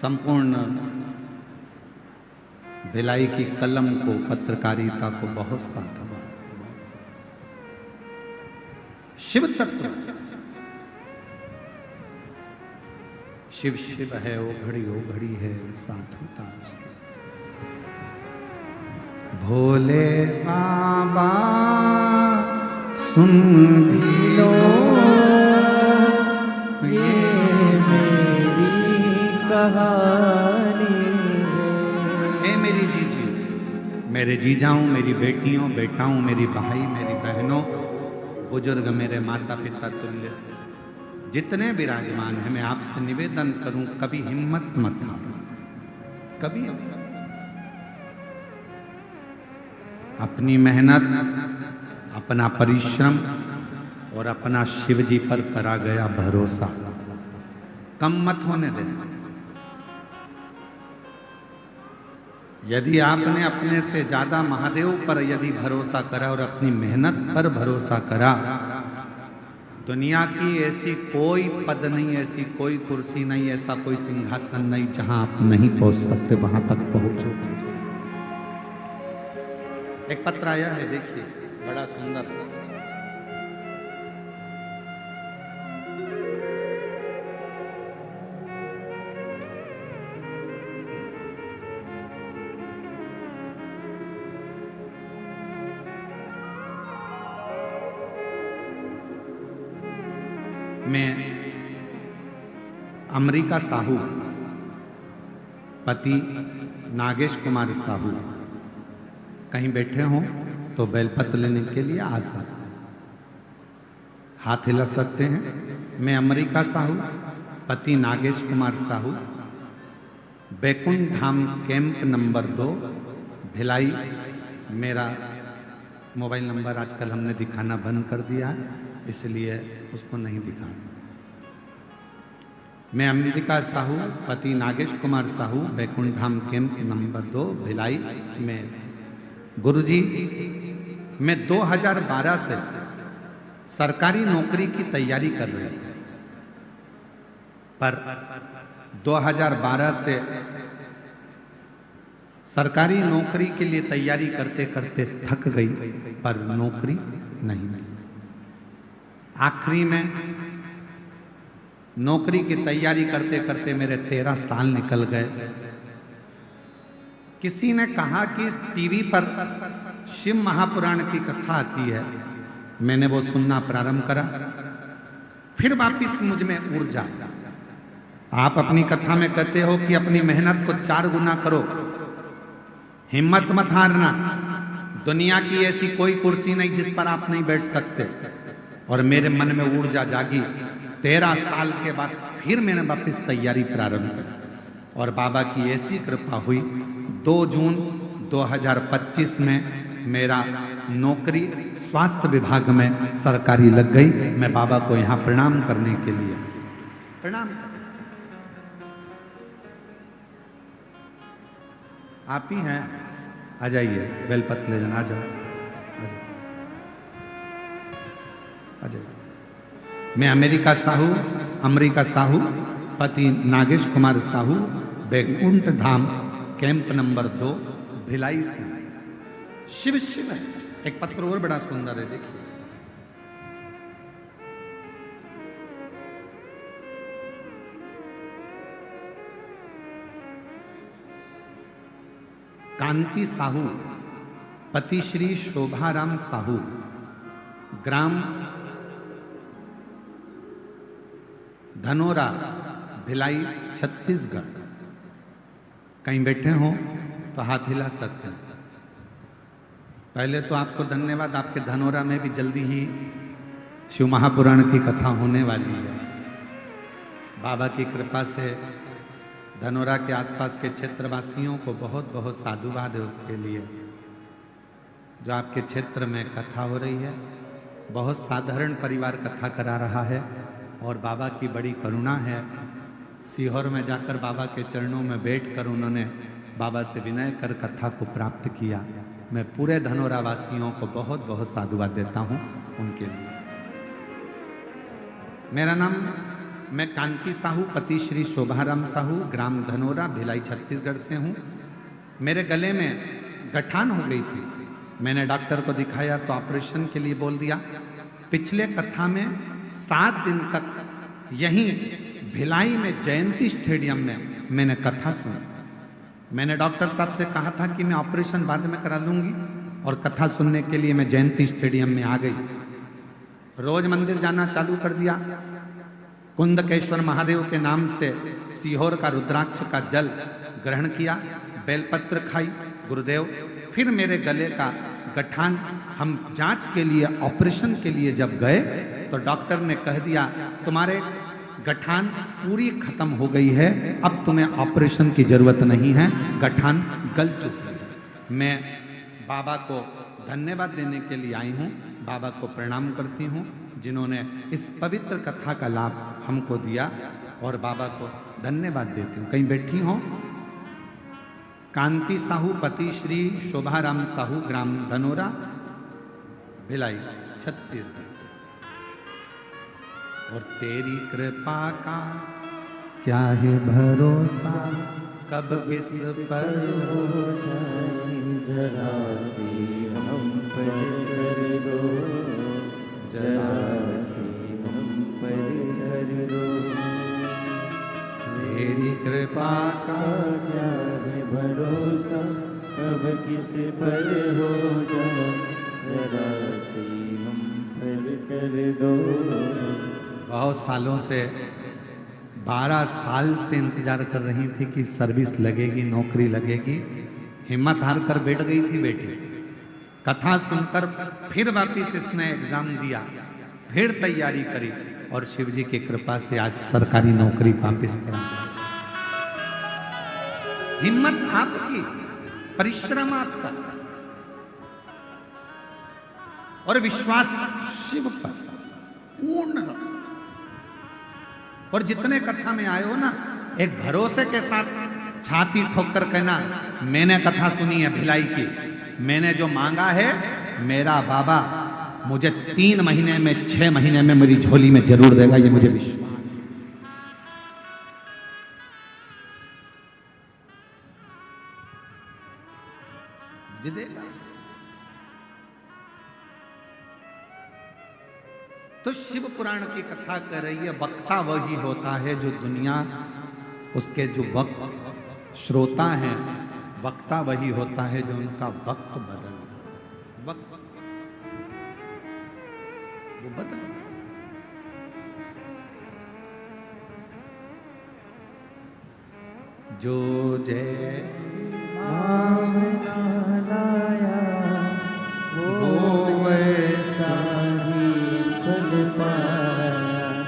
[SPEAKER 2] संपूर्ण भिलाई की कलम को, पत्रकारिता को बहुत साधवा। शिव तत्व शिव शिव है, ओ घड़ी है, साधुता उसकी। भोले बाबा सुन भी लो,
[SPEAKER 1] ये मेरी कहानी है।
[SPEAKER 2] ए मेरी जीजी, मेरे जीजाओं, मेरी बेटियों, बेटाओं, मेरी भाई, मेरी बहनों, बुजुर्ग, मेरे माता पिता तुल्य जितने विराजमान हैं, मैं आपसे निवेदन करूं, कभी हिम्मत मत हारो, कभी अपनी मेहनत, अपना परिश्रम और अपना शिव जी पर करा गया भरोसा कम मत होने देना। यदि आपने अपने से ज्यादा महादेव पर यदि भरोसा करा और अपनी मेहनत पर भरोसा करा, दुनिया की ऐसी कोई पद नहीं, ऐसी कोई कुर्सी नहीं, ऐसा कोई सिंहासन नहीं जहां आप नहीं पहुंच सकते, वहां तक पहुंचो। एक पत्र आया है, देखिए, बड़ा सुंदर। मैं अमरीका साहू, पति नागेश कुमार साहू कहीं बैठे हों तो बेलपत्र लेने के लिए आ सकते, हाथ हिला सकते हैं। मैं अमरीका साहू, पति नागेश कुमार साहू, बैकुंठ धाम कैंप नंबर 2 भिलाई। मेरा मोबाइल नंबर आजकल हमने दिखाना बंद कर दिया है, इसलिए उसको नहीं दिखाना। मैं अमरीका साहू, पति नागेश कुमार साहू, बैकुंठ धाम कैंप नंबर 2 भिलाई में। गुरुजी, मैं 2012 से सरकारी नौकरी की तैयारी कर रही हूं, पर 2012 से सरकारी नौकरी के लिए तैयारी करते करते थक गई, पर नौकरी नहीं मिली। आखिरी में नौकरी की तैयारी करते करते मेरे 13 साल निकल गए। किसी ने कहा कि टीवी पर शिव महापुराण की कथा आती है, मैंने वो सुनना प्रारंभ करा, फिर वापिस मुझ में ऊर्जा। आप अपनी कथा में कहते हो कि अपनी मेहनत को 4 गुना करो, हिम्मत मत हारना, दुनिया की ऐसी कोई कुर्सी नहीं जिस पर आप नहीं बैठ सकते। और मेरे मन में ऊर्जा जागी। 13 साल के बाद फिर मैंने वापस तैयारी प्रारंभ की और बाबा की ऐसी कृपा हुई, 2 जून 2025 में मेरा नौकरी स्वास्थ्य विभाग में सरकारी लग गई। मैं बाबा को यहाँ प्रणाम करने के लिए प्रणाम। आप ही हैं, आ जाइए, बेलपत्र ले जाना, आ जाओ, आ जाओ, आ जाइए। मैं अमेरिका साहू पति नागेश कुमार साहू, बैकुंठ धाम, कैंप नंबर 2, भिलाई से। शिव शिव है। एक पत्र और बड़ा सुंदर है, देखिए। कांति साहू पति श्री शोभाराम साहू, ग्राम धनोरा, भिलाई, छत्तीसगढ़। कहीं बैठे हो तो हाथ हिला सकते हैं। पहले तो आपको धन्यवाद, आपके धनोरा में भी जल्दी ही शिव महापुराण की कथा होने वाली है। बाबा की कृपा से धनोरा के आसपास के क्षेत्रवासियों को बहुत बहुत साधुवाद है उसके लिए। जो आपके क्षेत्र में कथा हो रही है, बहुत साधारण परिवार कथा करा रहा है और बाबा की बड़ी करुणा है। सीहोर में जाकर बाबा के चरणों में बैठकर उन्होंने बाबा से विनय कर कथा को प्राप्त किया। मैं पूरे धनोरा वासियों को बहुत बहुत साधुवाद देता हूं उनके लिए। मेरा नाम, मैं कांति साहू पति श्री शोभाराम साहू, ग्राम धनोरा, भिलाई, छत्तीसगढ़ से हूं। मेरे गले में गठान हो गई थी। मैंने डॉक्टर को दिखाया तो ऑपरेशन के लिए बोल दिया। पिछले कथा में 7 दिन तक यहीं भिलाई में जयंती स्टेडियम में मैंने कथा सुनी। मैंने डॉक्टर साहब से कहा था कि मैं ऑपरेशन बाद में करा लूंगी, और कथा सुनने के लिए मैं जयंती स्टेडियम में आ गई। रोज मंदिर जाना चालू कर दिया। कुंदकेश्वर महादेव के नाम से सीहोर का रुद्राक्ष का जल ग्रहण किया, बेलपत्र खाई गुरुदेव। फिर मेरे गले का गठान, हम जांच के लिए, ऑपरेशन के लिए जब गए तो डॉक्टर ने कह दिया तुम्हारे गठान पूरी खत्म हो गई है, अब तुम्हें ऑपरेशन की जरूरत नहीं है, गठान गल चुकी है। मैं बाबा को धन्यवाद देने के लिए आई हूँ, बाबा को प्रणाम करती हूँ जिन्होंने इस पवित्र कथा का लाभ हमको दिया, और बाबा को धन्यवाद देती हूँ। कहीं बैठी हो? कांति साहू पति श्री शोभाराम साहू, ग्राम धनोरा, भिलाई, छत्तीसगढ़। और तेरी कृपा का क्या है भरोसा, कब किस पर हो जाए,
[SPEAKER 1] जरा सी हम पर कर दो, जरा सी हम पर कर दो।
[SPEAKER 2] तेरी कृपा का
[SPEAKER 1] क्या है भरोसा, कब किस पर हो जाए, जरा सी हम पर कर दो।
[SPEAKER 2] बहुत सालों से, 12 साल से इंतजार कर रही थी कि सर्विस लगेगी, नौकरी लगेगी। हिम्मत हार कर बैठ गई थी बेटी। कथा सुनकर फिर वापिस इसने एग्जाम दिया, फिर तैयारी करी, और शिव जी की कृपा से आज सरकारी नौकरी वापिस करा। हिम्मत आपकी, परिश्रम आपका, और विश्वास शिव पर पूर्ण रखो। और जितने कथा में आए हो ना, एक भरोसे के साथ छाती ठोक कर कहना, मैंने कथा सुनी है भिलाई की, मैंने जो मांगा है मेरा बाबा मुझे 3 महीने में, 6 महीने में मेरी झोली में जरूर देगा, ये मुझे विश्वास। देगा। तो शिव पुराण की कथा कर रही है। वक्ता वही होता है जो दुनिया, उसके जो वक्त श्रोता है, वक्ता वही होता है जो उनका वक्त बदल, वक्त वो बदल। जो जैसी
[SPEAKER 1] लाया वो वैसा ही फल पाया,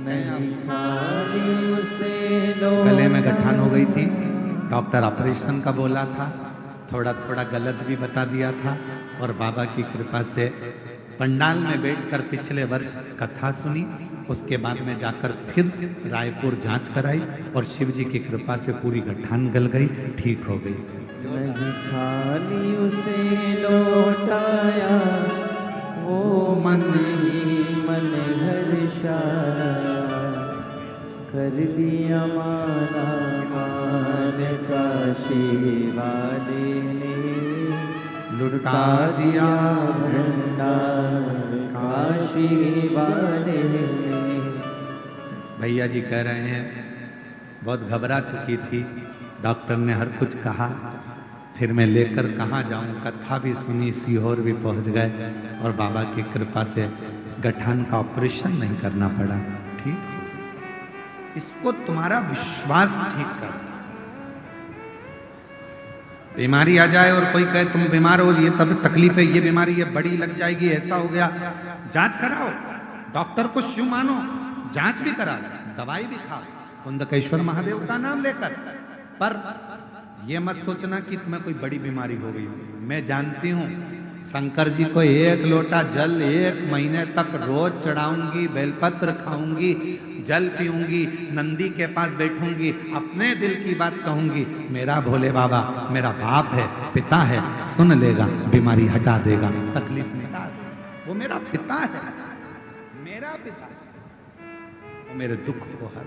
[SPEAKER 1] नहीं खाली उसे
[SPEAKER 2] गले में गठान हो गई थी, डॉक्टर ऑपरेशन का बोला था, थोड़ा थोड़ा गलत भी बता दिया था, और बाबा की कृपा से पंडाल में बैठकर पिछले वर्ष कथा सुनी। उसके बाद में जाकर फिर रायपुर जांच कराई, और शिव जी की कृपा से पूरी गठान गल गई, ठीक हो गई।
[SPEAKER 1] नहीं खाली उसे लौटाया, वो मन ही मन हर इशारा कर दिया माना मान काशी वाले ने, लुटा दिया भंडार काशी वाले ने।
[SPEAKER 2] भैया जी कह रहे हैं बहुत घबरा चुकी थी, डॉक्टर ने हर कुछ कहा, फिर मैं लेकर कहाँ जाऊं, कथा भी सुनी, सीहोर भी पहुंच गए और बाबा की कृपा से गठान का ऑपरेशन नहीं करना पड़ा। ठीक, इसको तुम्हारा विश्वास ठीक कर। बीमारी आ जाए और कोई कहे तुम बीमार हो, ये तब तकलीफ है, ये बीमारी है, बड़ी लग जाएगी, ऐसा हो गया, जांच कराओ, डॉक्टर को शिव मानो, जांच भी कराओ, दवाई भी खाओ कुंदकेश्वर महादेव का नाम लेकर। पर यह मत सोचना कि तुम्हें कोई बड़ी बीमारी हो गई। मैं जानती हूं शंकर जी को 1 लोटा जल 1 महीने तक रोज चढ़ाऊंगी, बेलपत्र खाऊंगी, जल पीऊंगी, नंदी के पास बैठूंगी, अपने दिल की बात कहूंगी, मेरा भोले बाबा मेरा बाप है, पिता है, सुन लेगा, बीमारी हटा देगा, तकलीफ मिटा देगा। वो मेरा पिता है, मेरा पिता है, वो मेरे दुख को हर,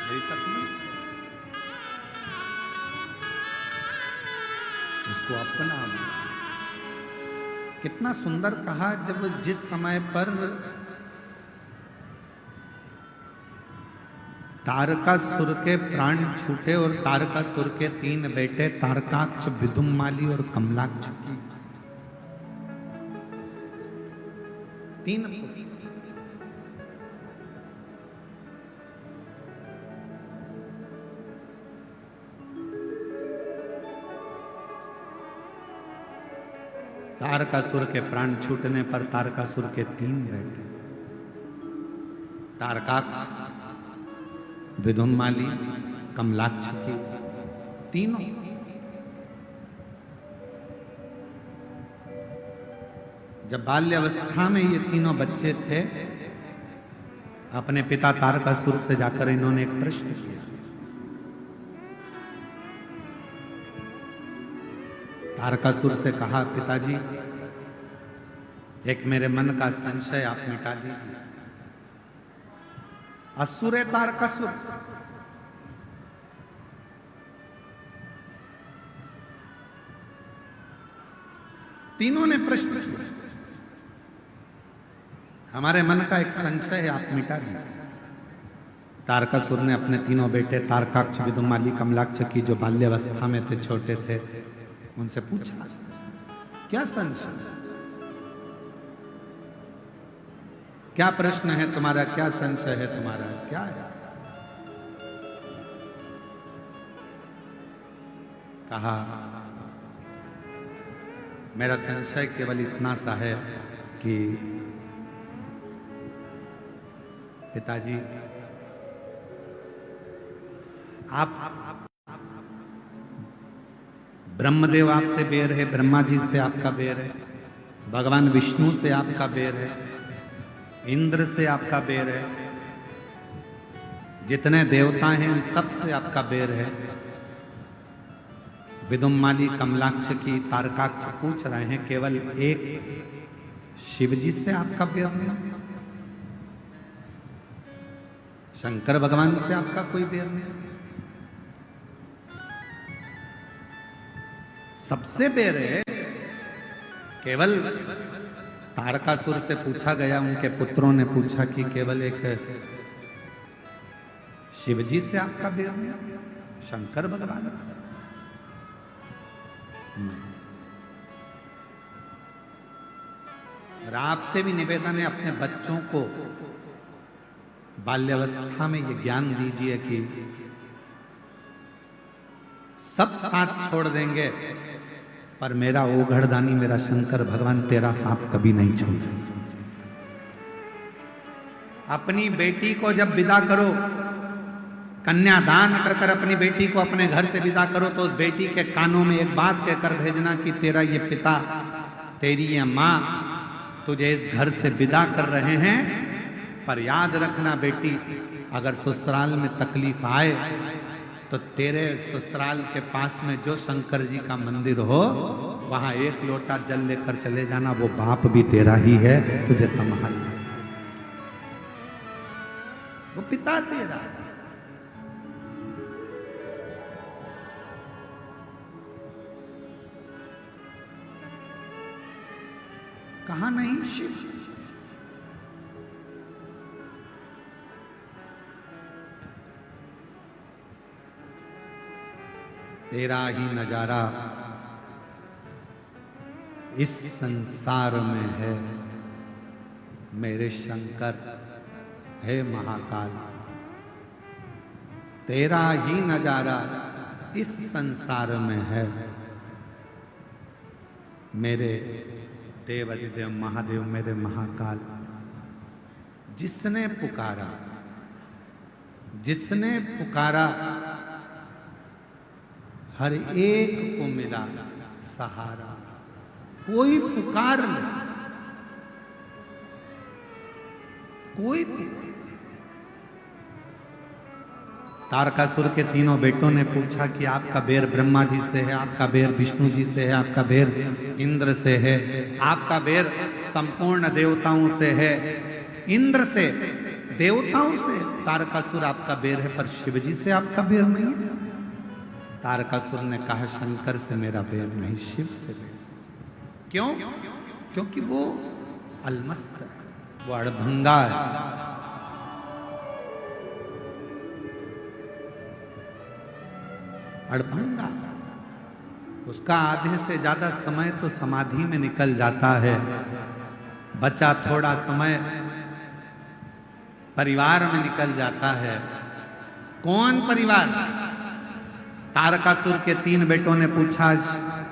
[SPEAKER 2] मेरी तकलीफ इसको अपना। कितना सुंदर कहा, जब जिस समय पर तारकासुर के प्राण छूटे और तारकासुर के 3 बेटे तारकाक्ष, विदुम्माली और कमलाक्ष की 3 तारकासुर के प्राण छूटने पर तारकासुर के 3 बेटे तारकाक्ष, विदुम्माली, कमलाक्ष की तीनों जब बाल्यावस्था में ये तीनों बच्चे थे, अपने पिता तारकासुर से जाकर इन्होंने एक प्रश्न किया। तारकासुर से कहा, पिताजी एक मेरे मन का संशय आप मिटा दीजिए। असुर है तारकासुर, तीनों ने प्रश्न किया, हमारे मन का एक संशय है, आप मिटा दीजिए। तारकासुर ने अपने तीनों बेटे तारकाक्ष, विदुम्माली, कमलाक्ष की जो बाल्यावस्था में थे, छोटे थे, उनसे पूछा क्या संशय, क्या प्रश्न है तुम्हारा, क्या संशय है तुम्हारा, क्या है? कहा, मेरा संशय केवल इतना सा है कि पिताजी आप ब्रह्मदेव आपसे बेर है, ब्रह्मा जी से आपका बेर है, भगवान विष्णु से आपका बेर है, इंद्र से आपका बेर है, जितने देवता हैं सब से आपका बेर है। विदुम्माली, कमलाक्ष की, तारकाक्ष पूछ रहे हैं, केवल एक शिव जी से आपका बेर नहीं, शंकर भगवान से आपका कोई बेर नहीं, सबसे बेर है। केवल तारकासुर से पूछा गया, उनके पुत्रों ने पूछा कि केवल एक शिवजी से आपका बेर नहीं, शंकर भगवान से। और आपसे भी निवेदन है, अपने बच्चों को बाल्यावस्था में ये ज्ञान दीजिए कि सब साथ छोड़ देंगे, पर मेरा ओघड़दानी, मेरा शंकर भगवान तेरा साथ कभी नहीं छोड़ेगा। अपनी बेटी को जब विदा करो, कन्यादान कर कर अपनी बेटी को अपने घर से विदा करो, तो उस बेटी के कानों में एक बात कहकर भेजना कि तेरा ये पिता, तेरी ये माँ तुझे इस घर से विदा कर रहे हैं, पर याद रखना बेटी, अगर ससुराल में तकलीफ आए तो तेरे ससुराल के पास में जो शंकर जी का मंदिर हो, वहां एक लोटा जल लेकर चले जाना। वो बाप भी तेरा ही है, तुझे संभाल, वो पिता तेरा। कहा नहीं शिव, तेरा ही नजारा इस संसार में है मेरे शंकर, हे महाकाल। तेरा ही नजारा इस संसार में है मेरे देवाधिदेव महादेव, मेरे महाकाल। जिसने पुकारा, जिसने पुकारा, हर एक को मिला सहारा। कोई पुकार ले, कोई। तारकासुर के तीनों बेटों ने पूछा कि आपका बैर ब्रह्मा जी से है, आपका बैर विष्णु जी से है, आपका बैर इंद्र से है, आपका बैर संपूर्ण देवताओं से है। इंद्र से, देवताओं से। तारकासुर आपका बैर है, पर शिव जी से आपका बैर नहीं है। तारकासुर ने कहा शंकर से मेरा बैर नहीं, शिव से बैर। क्यों? क्योंकि वो अलमस्त है, वो अड़भंगा है। अड़भंगा, उसका आधे से ज्यादा समय तो समाधि में निकल जाता है, बचा थोड़ा समय परिवार में निकल जाता है। कौन परिवार? तारकासुर के तीन बेटों ने पूछा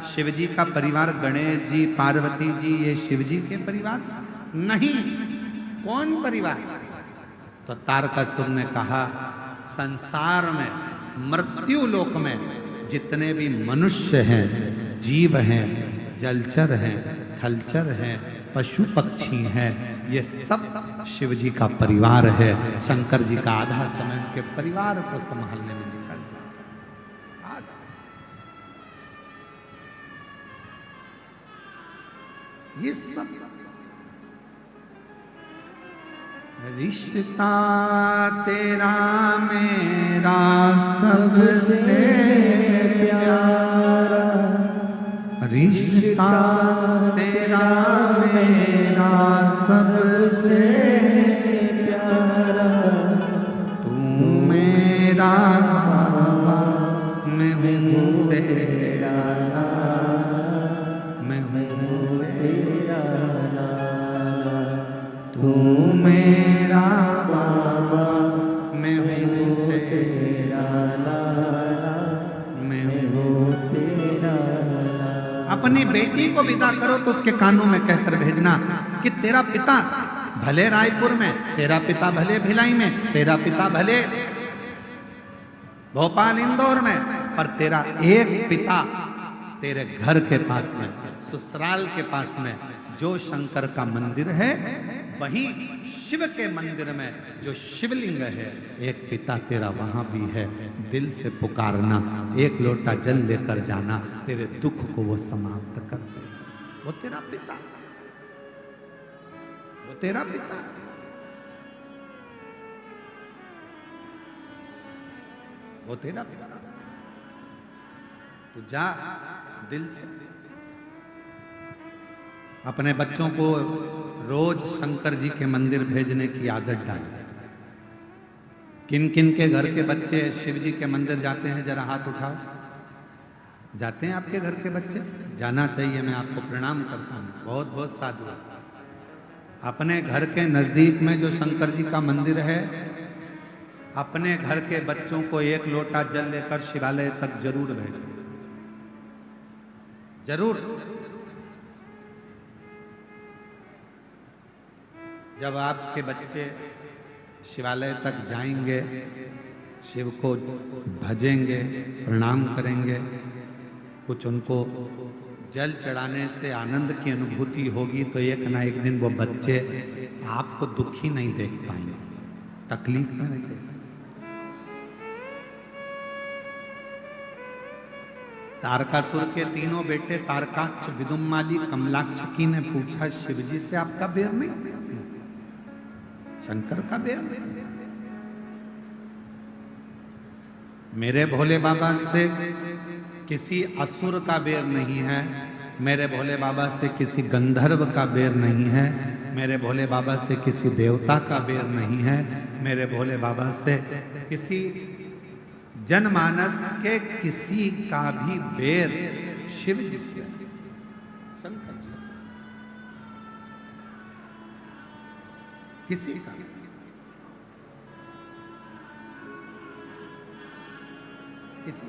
[SPEAKER 2] शिवजी का परिवार, गणेश जी, पार्वती जी, ये शिवजी के परिवार से? नहीं। कौन परिवार? तो तारकासुर ने कहा संसार में, मृत्यु लोक में जितने भी मनुष्य हैं, जीव हैं, जलचर हैं, थलचर हैं, पशु पक्षी हैं, ये सब शिव जी का परिवार है। शंकर जी का आधा समय के परिवार को संभालने में निकल जाता। ये सब रिश्ता तेरा मेरा सबसे प्यारा, रिश्ता तेरा मेरा सबसे प्यारा। तू मेरा बाबा, मैं हूँ तेरा लाला, मैं हूँ तेरा लाला। तू मेरा बाबा, मैं हूँ तेरा लाला, मैं हूँ तेरा लाला। अपनी बेटी को विदा करो तो उसके कानों में कहकर भेजना कि तेरा पिता भले रायपुर में, तेरा पिता भले भिलाई में, तेरा पिता भले भोपाल इंदौर में, पर तेरा एक पिता तेरे घर के पास में, ससुराल के पास में जो शंकर का मंदिर है, वहीं शिव के मंदिर में जो शिवलिंग है, एक पिता तेरा वहां भी है। दिल से पुकारना, एक लोटा जल लेकर जाना, तेरे दुख को वो समाप्त कर दे। वो तेरा पिता, वो तेरा पिता। वो तेरा पिता। तू जा दिल से। अपने बच्चों को रोज शंकर जी के मंदिर भेजने की आदत डाल। किन किन के घर के बच्चे शिव जी के मंदिर जाते हैं, जरा हाथ उठाओ। जाते हैं आपके घर के बच्चे? जाना चाहिए, मैं आपको प्रणाम करता हूँ, बहुत बहुत साधु। अपने घर के नजदीक में जो शंकर जी का मंदिर है, अपने घर के बच्चों को एक लोटा जल लेकर शिवालय तक जरूर भेजो, जरूर। जब आपके बच्चे शिवालय तक जाएंगे, शिव को भजेंगे, प्रणाम करेंगे, कुछ उनको जल चढ़ाने से आनंद की अनुभूति होगी, तो एक ना एक दिन वो बच्चे आपको दुखी नहीं देख पाएंगे, तकलीफ में नहीं देख। तारकासुर के तीनों बेटे तारकाक्ष, विदुम्माली, कमलाक्ष की ने पूछा शिवजी से आपका बैर नहीं, शंकर का बैर नहीं। मेरे भोले बाबा से किसी असुर का बैर नहीं है, मेरे भोले बाबा से किसी गंधर्व का बैर नहीं है, मेरे भोले बाबा से किसी देवता का बैर नहीं है, मेरे भोले बाबा से किसी जनमानस के किसी का भी बैर शिव जी से, शंकर जी से, किसी का। किसी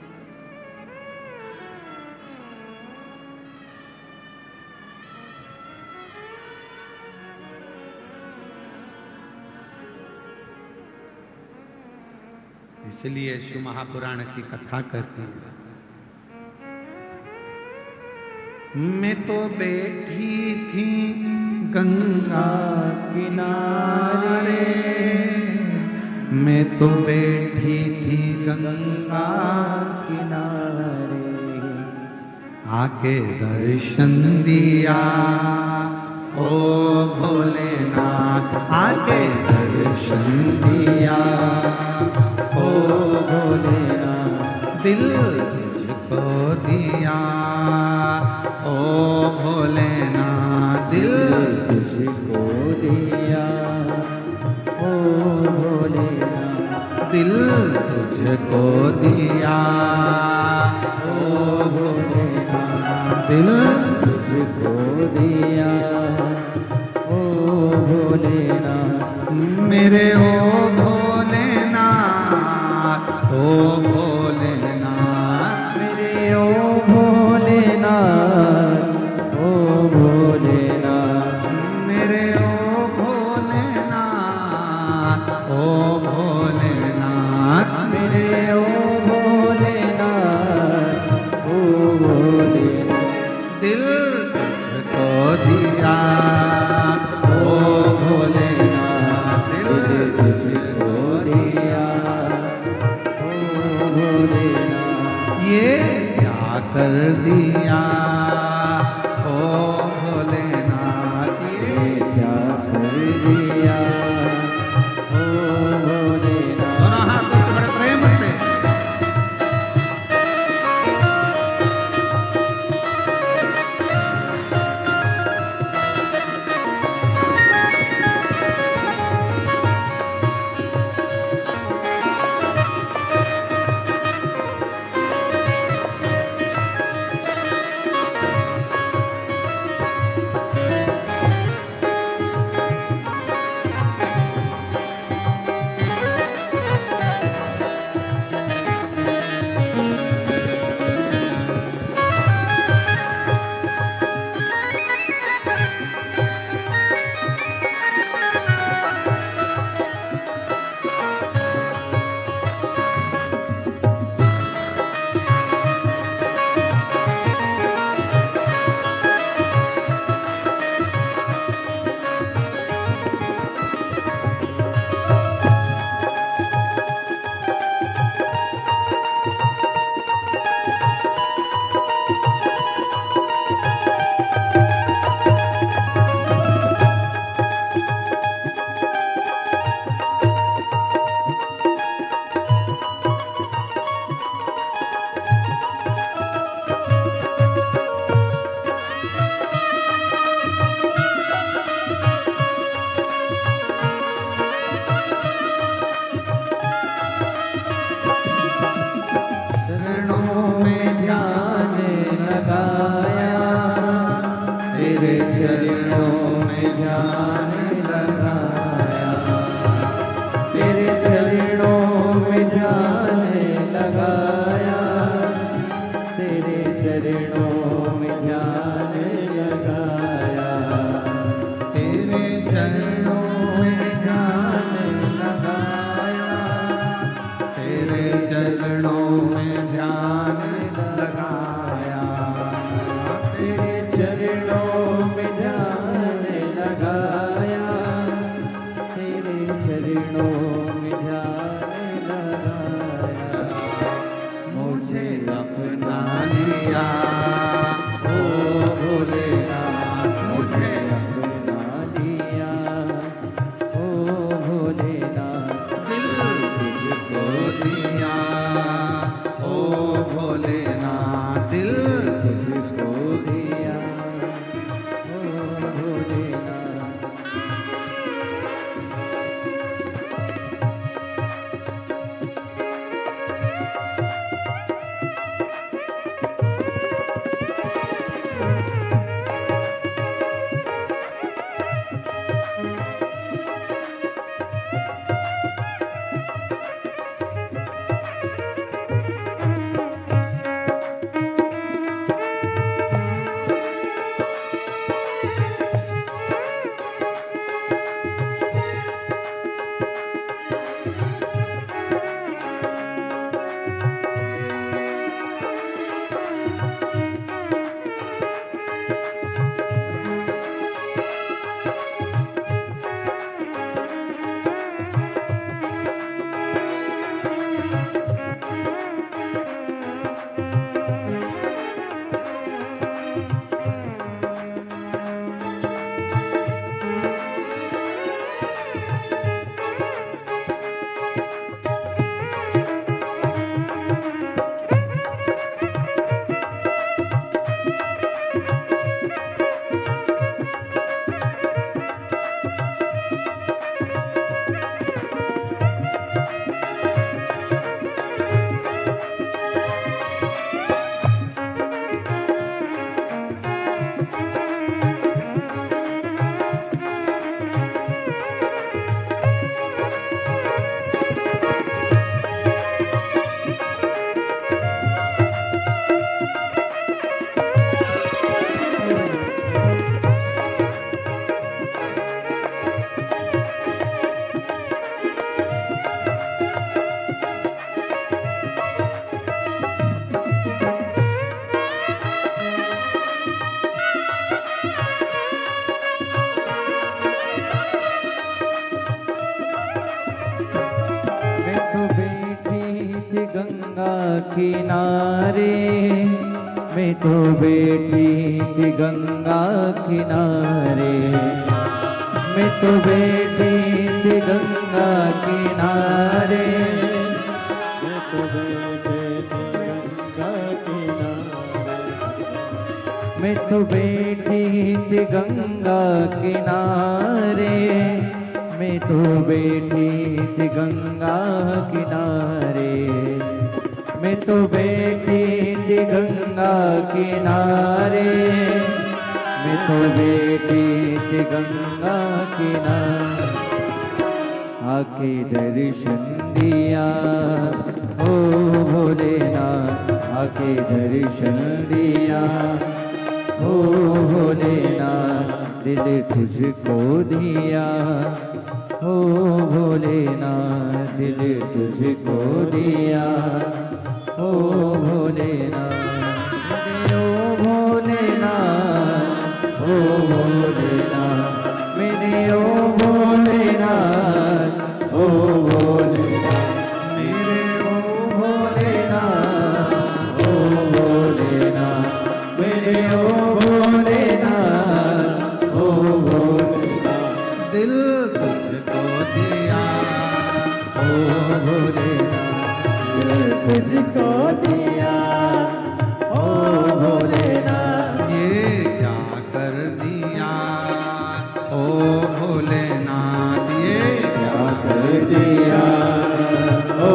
[SPEAKER 2] इसलिए शिव महापुराण की कथा कहती है, मैं तो बैठी थी गंगा किनारे, मैं तो बैठी थी गंगा किनारे, आके दर्शन दिया ओ भोलेनाथ, आके दर्शन दिया ओ भोलेनाथ, दिल तुझको दिया ओ भोलेनाथ, दिल
[SPEAKER 1] तुझको दिया ओ भोलेनाथ,
[SPEAKER 2] दिल तुझको दिया ओ भोलेनाथ, दिल
[SPEAKER 1] तुझको दिया ओ भोलेनाथ,
[SPEAKER 2] मेरे ओ भोलेनाथ, ओ भोलेनाथ,
[SPEAKER 1] मेरे ओ भोलेनाथ, ओ भोलेनाथ,
[SPEAKER 2] मेरे ओ भोलेनाथ, ओ भोलेनाथ,
[SPEAKER 1] मेरे ओ भोलेनाथ, ओ भोलेनाथ,
[SPEAKER 2] दिल तुझको दिया ओ भोलेनाथ, दिल
[SPEAKER 1] तुझको दिया ओ भोलेनाथ,
[SPEAKER 2] ये क्या कर दिया ओ भोलेनाथ,
[SPEAKER 1] ये क्या कर दिया ओ भोलेनाथ।
[SPEAKER 2] दोनों हाथों से बड़े प्रेम से
[SPEAKER 1] चरणों में ध्यान लगाया, तेरे चरणों में ध्यान लगाया, तेरे चरणों में ध्यान लगाया, तेरे चरणों में ध्यान लगाया,
[SPEAKER 2] तेरे चरणों में ध्यान लगाया, तेरे चरणों में ध्यान लगाया,
[SPEAKER 1] तेरे चरणों में ध्यान लगाया, किनारे, मैं तो बैठी थी गंगा किनारे, मैं तो बैठी थी गंगा किनारे, मैं तो बैठी थी गंगा किनारे, मैं तो बैठी थी गंगा किनारे, मैं तो बैठी थी गंगा किनारे, मैं तो बैठी थी गंगा किनारे, मैं तो बैठी थी गंगा किनारे। आके दर्शन दिया ओ भोलेनाथ, आके दर्शन दिया ओ भोलेनाथ, दिल तुझको दिया ओ भोलेनाथ, दिल तुझको दिया ओ भोलेनाथ, मेरे ओ भोलेनाथ, ओ भोलेनाथ, मेरे ओ भोलेनाथ, ओ भोलेनाथ, मेरे ओ भोलेनाथ, ओ भोलेनाथ, मेरे ओ भोलेनाथ, ओ भोलेनाथ,
[SPEAKER 2] दिल तुझको दिया
[SPEAKER 1] ओ भोलेनाथ, दिल तुझको दिया ओ भोलेनाथ,
[SPEAKER 2] ये क्या कर दिया ओ भोलेनाथ, ये
[SPEAKER 1] क्या कर दिया ओ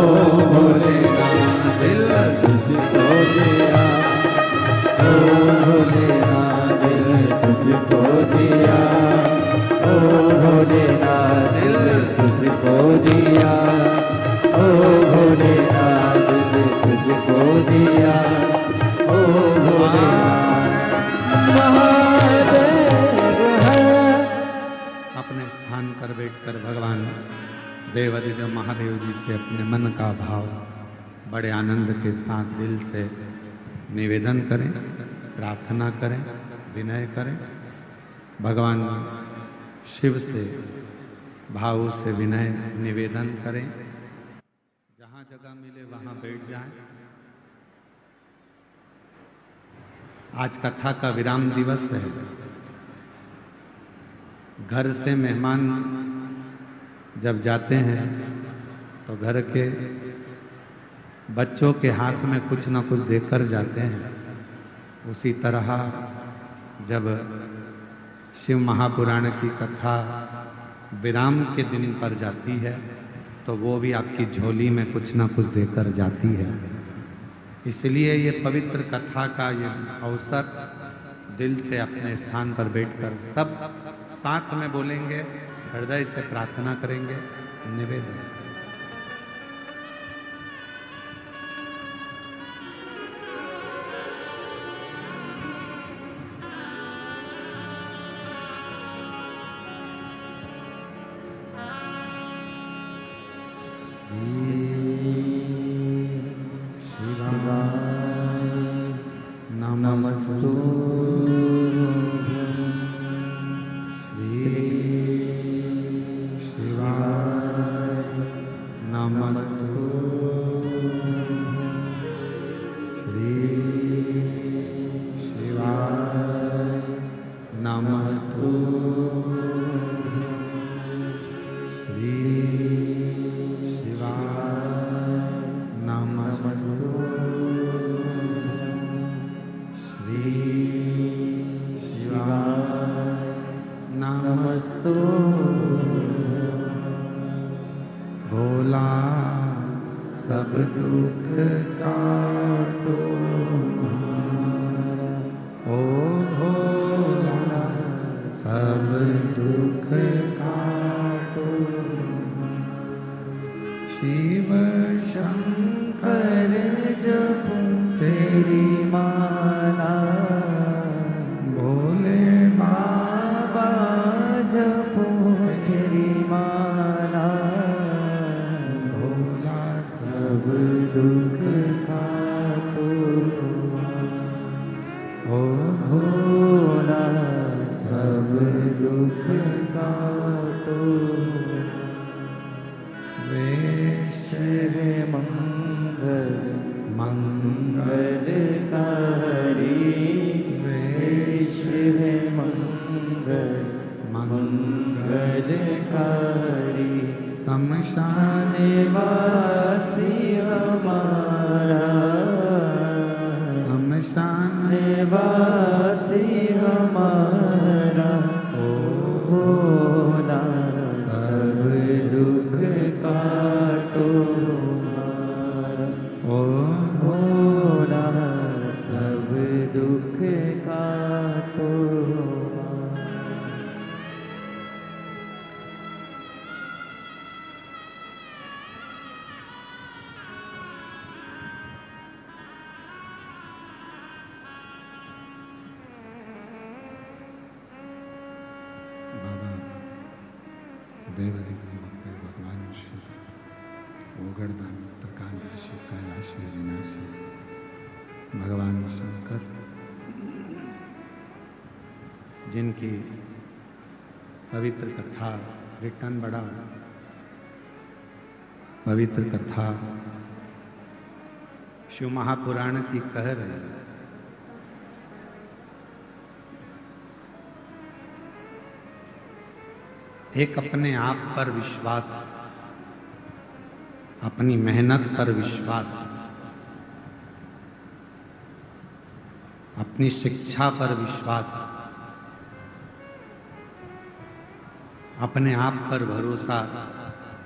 [SPEAKER 1] भोलेनाथ,
[SPEAKER 2] दिल
[SPEAKER 1] तुझको दिया ओ भोलेनाथ, दिल तुझको दिया ओ भोलेनाथ, दिल तुझको दिया ओ भोलेनाथ, दिल तुझको दिया ओ भोलेनाथ, महादेव है।
[SPEAKER 2] अपने स्थान पर बैठकर भगवान देवादिदेव महादेव जी से अपने मन का भाव बड़े आनंद के साथ दिल से निवेदन करें, प्रार्थना करें, विनय करें। भगवान शिव से भाव से विनय निवेदन करें। जहाँ जगह मिले वहाँ बैठ जाएं। आज कथा का विराम दिवस है। घर से मेहमान जब जाते हैं तो घर के बच्चों के हाथ में कुछ न कुछ देकर जाते हैं। उसी तरह जब शिव महापुराण की कथा विराम के दिन पर जाती है तो वो भी आपकी झोली में कुछ न कुछ देकर जाती है। इसलिए ये पवित्र कथा का ये अवसर दिल से अपने स्थान पर बैठकर सब साथ में बोलेंगे, हृदय से प्रार्थना करेंगे, निवेदन। भोला सब दुख काटो ओ भोला सब दुख काटो। शिव शंकर जपो तेरी माला, भोले बाबा जपो तेरी माला। भोला सब दुख काटो
[SPEAKER 1] मंगलकारी
[SPEAKER 2] शमशान
[SPEAKER 1] निवासी हमारा,
[SPEAKER 2] शमशान
[SPEAKER 1] निवासी हमारा, ओ भोला सब दुख काटो हमारा,
[SPEAKER 2] ओ
[SPEAKER 1] भोला सब दुख काटो हमारा।
[SPEAKER 2] बाबा देवदिग भगवान शिव ओगड़दान त्रिकालदर्शी कैलाशी विनाशी भगवान शंकर, जिनकी पवित्र कथा रिटर्न बड़ा पवित्र कथा शिव महापुराण की कह रहे हैं। एक अपने आप पर विश्वास, अपनी मेहनत पर विश्वास, अपनी शिक्षा पर विश्वास, अपने आप पर भरोसा,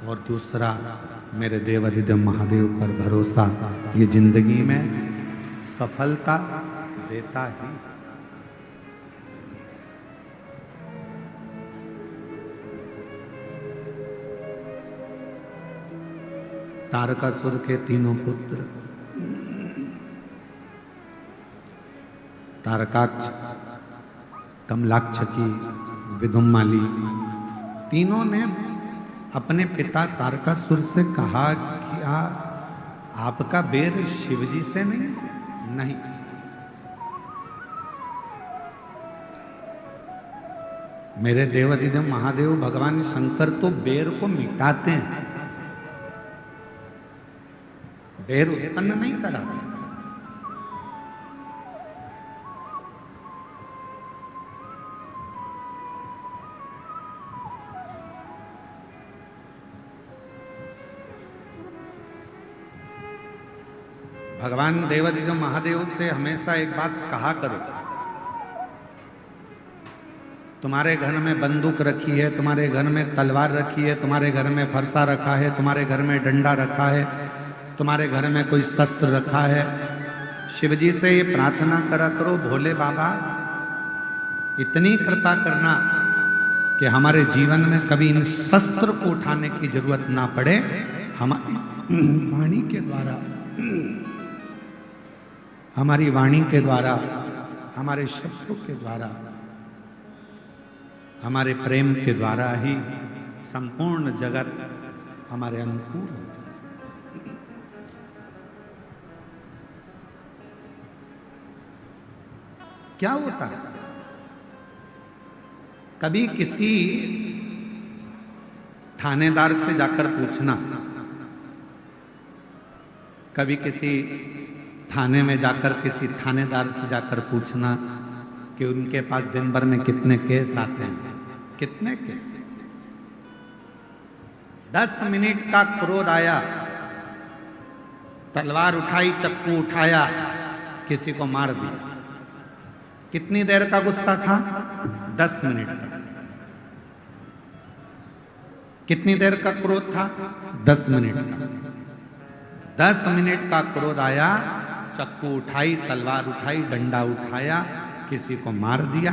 [SPEAKER 2] और दूसरा मेरे देवाधिदेव महादेव पर भरोसा, ये जिंदगी में सफलता देता ही। तारकासुर के तीनों पुत्र तारकाक्ष, कमलाक्ष की, विदुम्माली, तीनों ने अपने पिता तारकासुर से कहा कि आपका बेर शिवजी से नहीं। मेरे देवाधिदेव महादेव भगवान शंकर तो बेर को मिटाते हैं, बेर उत्पन्न नहीं कराते। भगवान देवाधिदेव महादेव से हमेशा एक बात कहा करो, तुम्हारे घर में बंदूक रखी है, तुम्हारे घर में तलवार रखी है, तुम्हारे घर में फरसा रखा है, तुम्हारे घर में डंडा रखा है, तुम्हारे घर में कोई शस्त्र रखा है, शिवजी से ये प्रार्थना करा करो, भोले बाबा इतनी कृपा करना कि हमारे जीवन में कभी इन शस्त्र को उठाने की जरूरत ना पड़े। हमारी वाणी के द्वारा, हमारी वाणी के द्वारा, हमारे शब्दों के द्वारा, हमारे प्रेम के द्वारा ही संपूर्ण जगत हमारे अनुकूल हो। क्या होता है, कभी किसी थानेदार से जाकर पूछना, कभी किसी थाने में जाकर किसी थानेदार से जाकर पूछना कि उनके पास दिन भर में कितने केस आते हैं, कितने केस। 10 मिनट का क्रोध आया, तलवार उठाई, चक्कू उठाया, किसी को मार दिया। कितनी देर का गुस्सा था? 10 मिनट का। कितनी देर का क्रोध था? 10 मिनट का। 10 मिनट का क्रोध आया, चक्कू उठाई, तलवार उठाई, डंडा उठाया, किसी को मार दिया।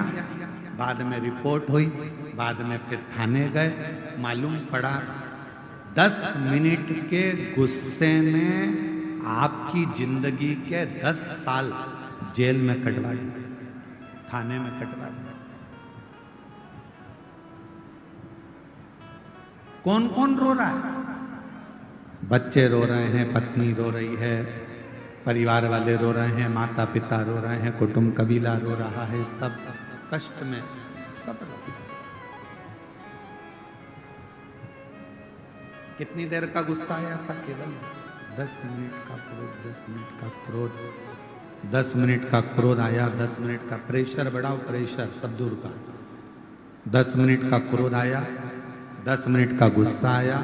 [SPEAKER 2] बाद में रिपोर्ट हुई, बाद में फिर थाने गए, मालूम पड़ा 10 मिनट के गुस्से में आपकी जिंदगी के 10 साल जेल में कटवा दिए, थाने में कटवा दिए। कौन कौन रो रहा है? बच्चे रो रहे हैं, पत्नी रो रही है, परिवार वाले रो रहे हैं, माता पिता रो रहे हैं, कुटुंब कबीला रो रहा है, सब कष्ट में, सब रो रहे हैं। कितनी देर का गुस्सा आया था? केवल 10 मिनट का क्रोध, 10 मिनट का क्रोध, 10 मिनट का क्रोध आया, 10 मिनट का प्रेशर बढ़ाओ, प्रेशर सब दूर का। 10 मिनट का क्रोध आया, 10 मिनट का गुस्सा आया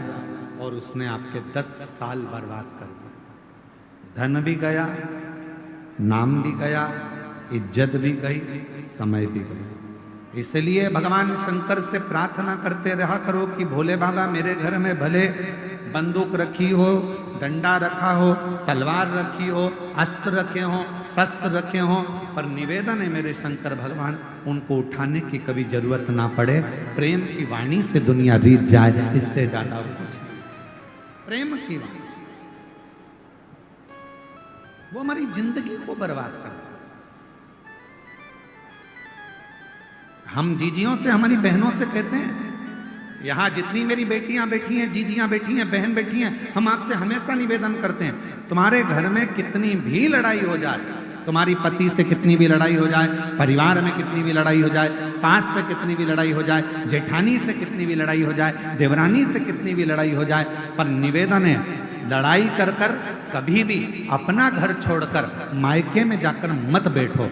[SPEAKER 2] और उसने आपके 10 साल बर्बाद कर दिए। धन भी गया, नाम भी गया, इज्जत भी गई, समय भी गया। इसलिए भगवान शंकर से प्रार्थना करते रहा करो कि भोले बाबा मेरे घर में भले बंदूक रखी हो, डंडा रखा हो, तलवार रखी हो, अस्त्र रखे हो, शस्त्र रखे हो, पर निवेदन है मेरे शंकर भगवान उनको उठाने की कभी जरूरत ना पड़े। प्रेम की वाणी से दुनिया रीत जाए, इससे ज्यादा और कुछ नहीं। प्रेम की वाणी वो हमारी जिंदगी को बर्बाद कर। हम जीजियों से, हमारी बहनों से कहते हैं, यहां जितनी मेरी बेटियां बैठी हैं, जीजियां बैठी हैं, बहन बैठी हैं, हम आपसे हमेशा निवेदन करते हैं, तुम्हारे घर में कितनी भी लड़ाई हो जाए, तुम्हारी पति से कितनी भी लड़ाई हो जाए, परिवार में कितनी भी लड़ाई हो जाए, सास से कितनी भी लड़ाई हो जाए, जेठानी से कितनी भी लड़ाई हो जाए, देवरानी से कितनी भी लड़ाई हो जाए, पर निवेदन है लड़ाई कर कर कभी भी अपना घर छोड़कर मायके में जाकर मत बैठो।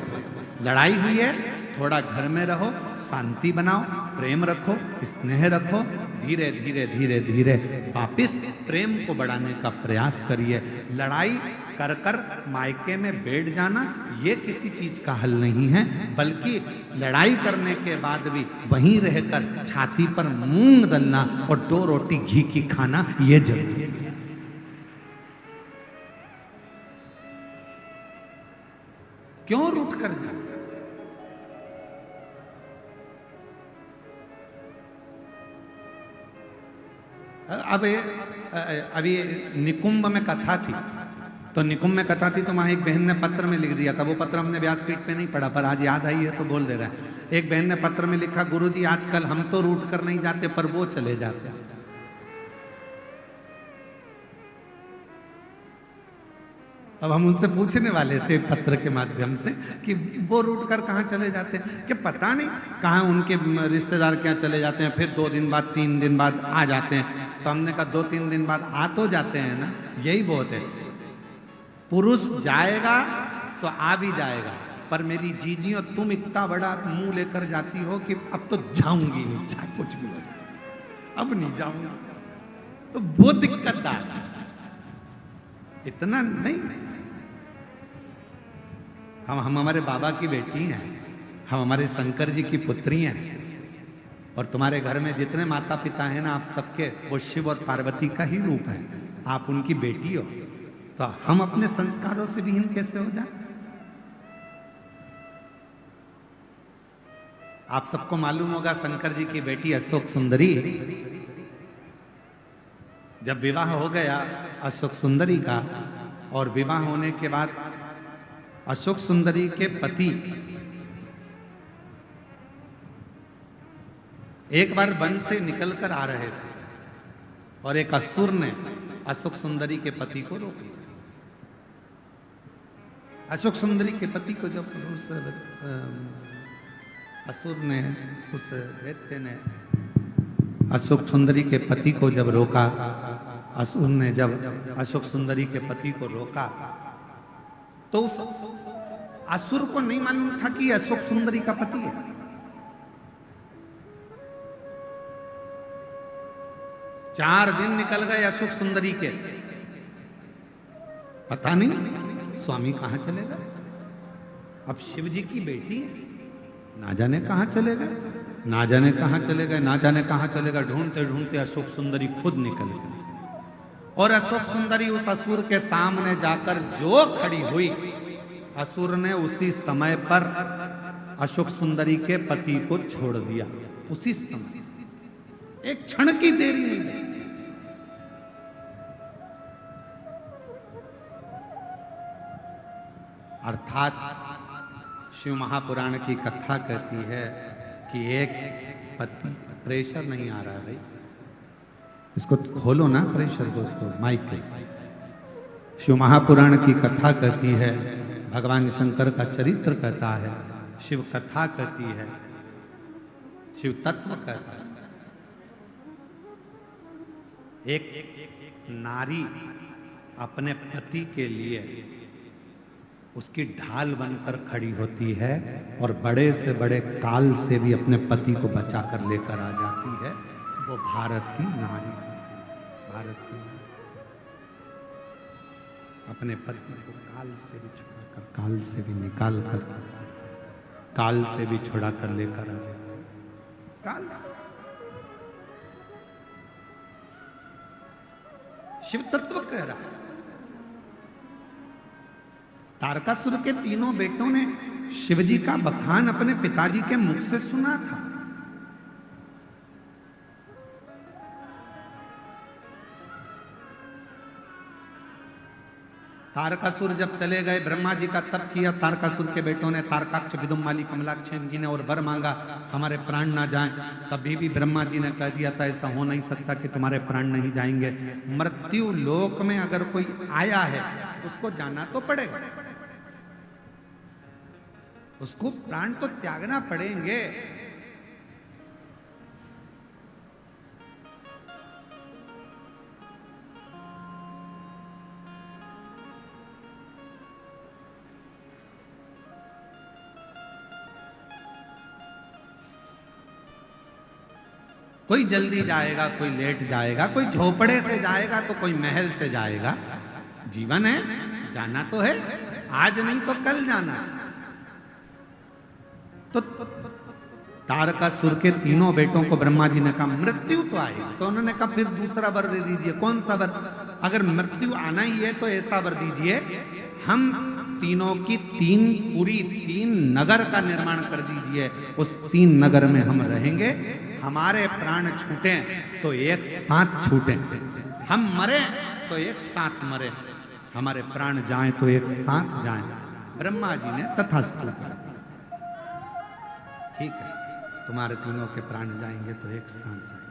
[SPEAKER 2] लड़ाई हुई है, थोड़ा घर में रहो, शांति बनाओ, प्रेम रखो, स्नेह रखो, धीरे धीरे धीरे धीरे वापिस प्रेम को बढ़ाने का प्रयास करिए। लड़ाई कर कर मायके में बैठ जाना ये किसी चीज का हल नहीं है, बल्कि लड़ाई करने के बाद भी वहीं रहकर छाती पर मूंग दलना और 2 रोटी घी की खाना ये जरूरी है। क्यों रूठ कर जाए? अब अभी निकुंभ में कथा थी, तो निकुंभ में कथा थी तो वहां एक बहन ने पत्र में लिख दिया था, वो पत्र हमने व्यासपीठ पे नहीं पढ़ा, पर आज याद आई है तो बोल दे रहा है। एक बहन ने पत्र में लिखा, गुरुजी आजकल हम तो रूठ कर नहीं जाते पर वो चले जाते हैं। अब हम उनसे पूछने वाले थे पत्र के माध्यम से कि वो रूट कर कहाँ चले जाते हैं, कि पता नहीं कहाँ उनके रिश्तेदार क्या चले जाते हैं, फिर 2 दिन बाद 3 दिन बाद आ जाते हैं। तो हमने कहा 2-3 दिन बाद आ तो जाते हैं ना, यही बहुत है। पुरुष जाएगा तो आ भी जाएगा, पर मेरी जीजी और तुम इतना बड़ा मुंह लेकर जाती हो कि अब तो जाऊंगी नहीं, चाहे कुछ भी हो जाए, अब नहीं जाऊंगी, तो वो दिक्कतदार है। इतना नहीं, हम हमारे बाबा की बेटी हैं, हम हमारे शंकर जी की पुत्री हैं, और तुम्हारे घर में जितने माता पिता हैं ना, आप सबके वो शिव और पार्वती का ही रूप है, आप उनकी बेटी हो, तो हम अपने संस्कारों से विहीन कैसे हो जाए? आप सबको मालूम होगा शंकर जी की बेटी अशोक सुंदरी, जब विवाह हो गया अशोक सुंदरी का, और विवाह होने के बाद अशोक सुंदरी के पति एक बार वन से निकलकर आ रहे थे और एक असुर ने अशोक सुंदरी के पति को रोक लिया। अशोक सुंदरी के पति को जब उस असुर ने, उस दैत्य ने अशोक सुंदरी के पति को जब रोका, असुर ने जब अशोक सुंदरी के पति को रोका, तो उस असुर को नहीं मालूम था कि अशोक सुंदरी का पति है। चार दिन निकल गए अशोक सुंदरी के, पता नहीं स्वामी कहां चले गए। अब शिव जी की बेटी है, ना जाने कहां चले गए, ना जाने कहां चले गए, ना जाने कहां चले गए। ढूंढते ढूंढते अशोक सुंदरी खुद निकल गई, और अशोक सुंदरी उस असुर के सामने जाकर जो खड़ी हुई, असुर ने उसी समय पर अशोक सुंदरी के पति को छोड़ दिया। उसी समय, एक क्षण की देरी नहीं। अर्थात शिव महापुराण की कथा कहती है कि एक पति, प्रेशर नहीं आ रहा है भाई, इसको खोलो ना प्रेशर दोस्तों माइक पे। शिव महापुराण की कथा कहती है, भगवान शंकर का चरित्र कहता है, शिव कथा कहती है, शिव तत्व कहता है। एक नारी अपने पति के लिए उसकी ढाल बनकर खड़ी होती है और बड़े से बड़े काल से भी अपने पति को बचा कर लेकर आ जाती है। वो भारत की नारी, भारत की नारी अपने पति को काल से भी छुड़ाकर, काल से भी निकाल कर, काल से भी छुड़ा कर लेकर आ जाती है। काल से शिव तत्व कह रहा है। तारकासुर के तीनों बेटों ने शिवजी का बखान अपने पिताजी के मुख से सुना था। तारकासुर जब चले गए, ब्रह्मा जी का तप किया तारकासुर के बेटों ने, तारकाक्ष विदुम्माली कमलाक्ष जी ने, और वर मांगा हमारे प्राण ना जाएं। तभी भी ब्रह्मा जी ने कह दिया था ऐसा हो नहीं सकता कि तुम्हारे प्राण नहीं जाएंगे। मृत्यु लोक में अगर कोई आया है उसको जाना तो पड़ेगा, उसको प्राण तो त्यागना पड़ेंगे। कोई जल्दी जाएगा, कोई लेट जाएगा, कोई झोपड़े से जाएगा तो कोई महल से जाएगा। जीवन है, जाना तो है, आज नहीं तो कल जाना। तो तारकासुर के तीनों बेटों को ब्रह्मा जी ने कहा मृत्यु तो आएगी, तो उन्होंने कहा फिर दूसरा वर दे दीजिए। कौन सा वर? अगर मृत्यु आना ही है तो ऐसा वर दीजिए, हम तीनों की तीन नगर का निर्माण कर दीजिए, उस 3 नगर में हम रहेंगे। हमारे प्राण छूटे तो एक साथ छूटे, हम मरे तो एक साथ मरे, हमारे प्राण जाएं तो एक साथ जाएं। ब्रह्मा जी ने तथास्तु कहा, ठीक है, तुम्हारे तीनों के प्राण जाएंगे तो एक साथ जाएंगे।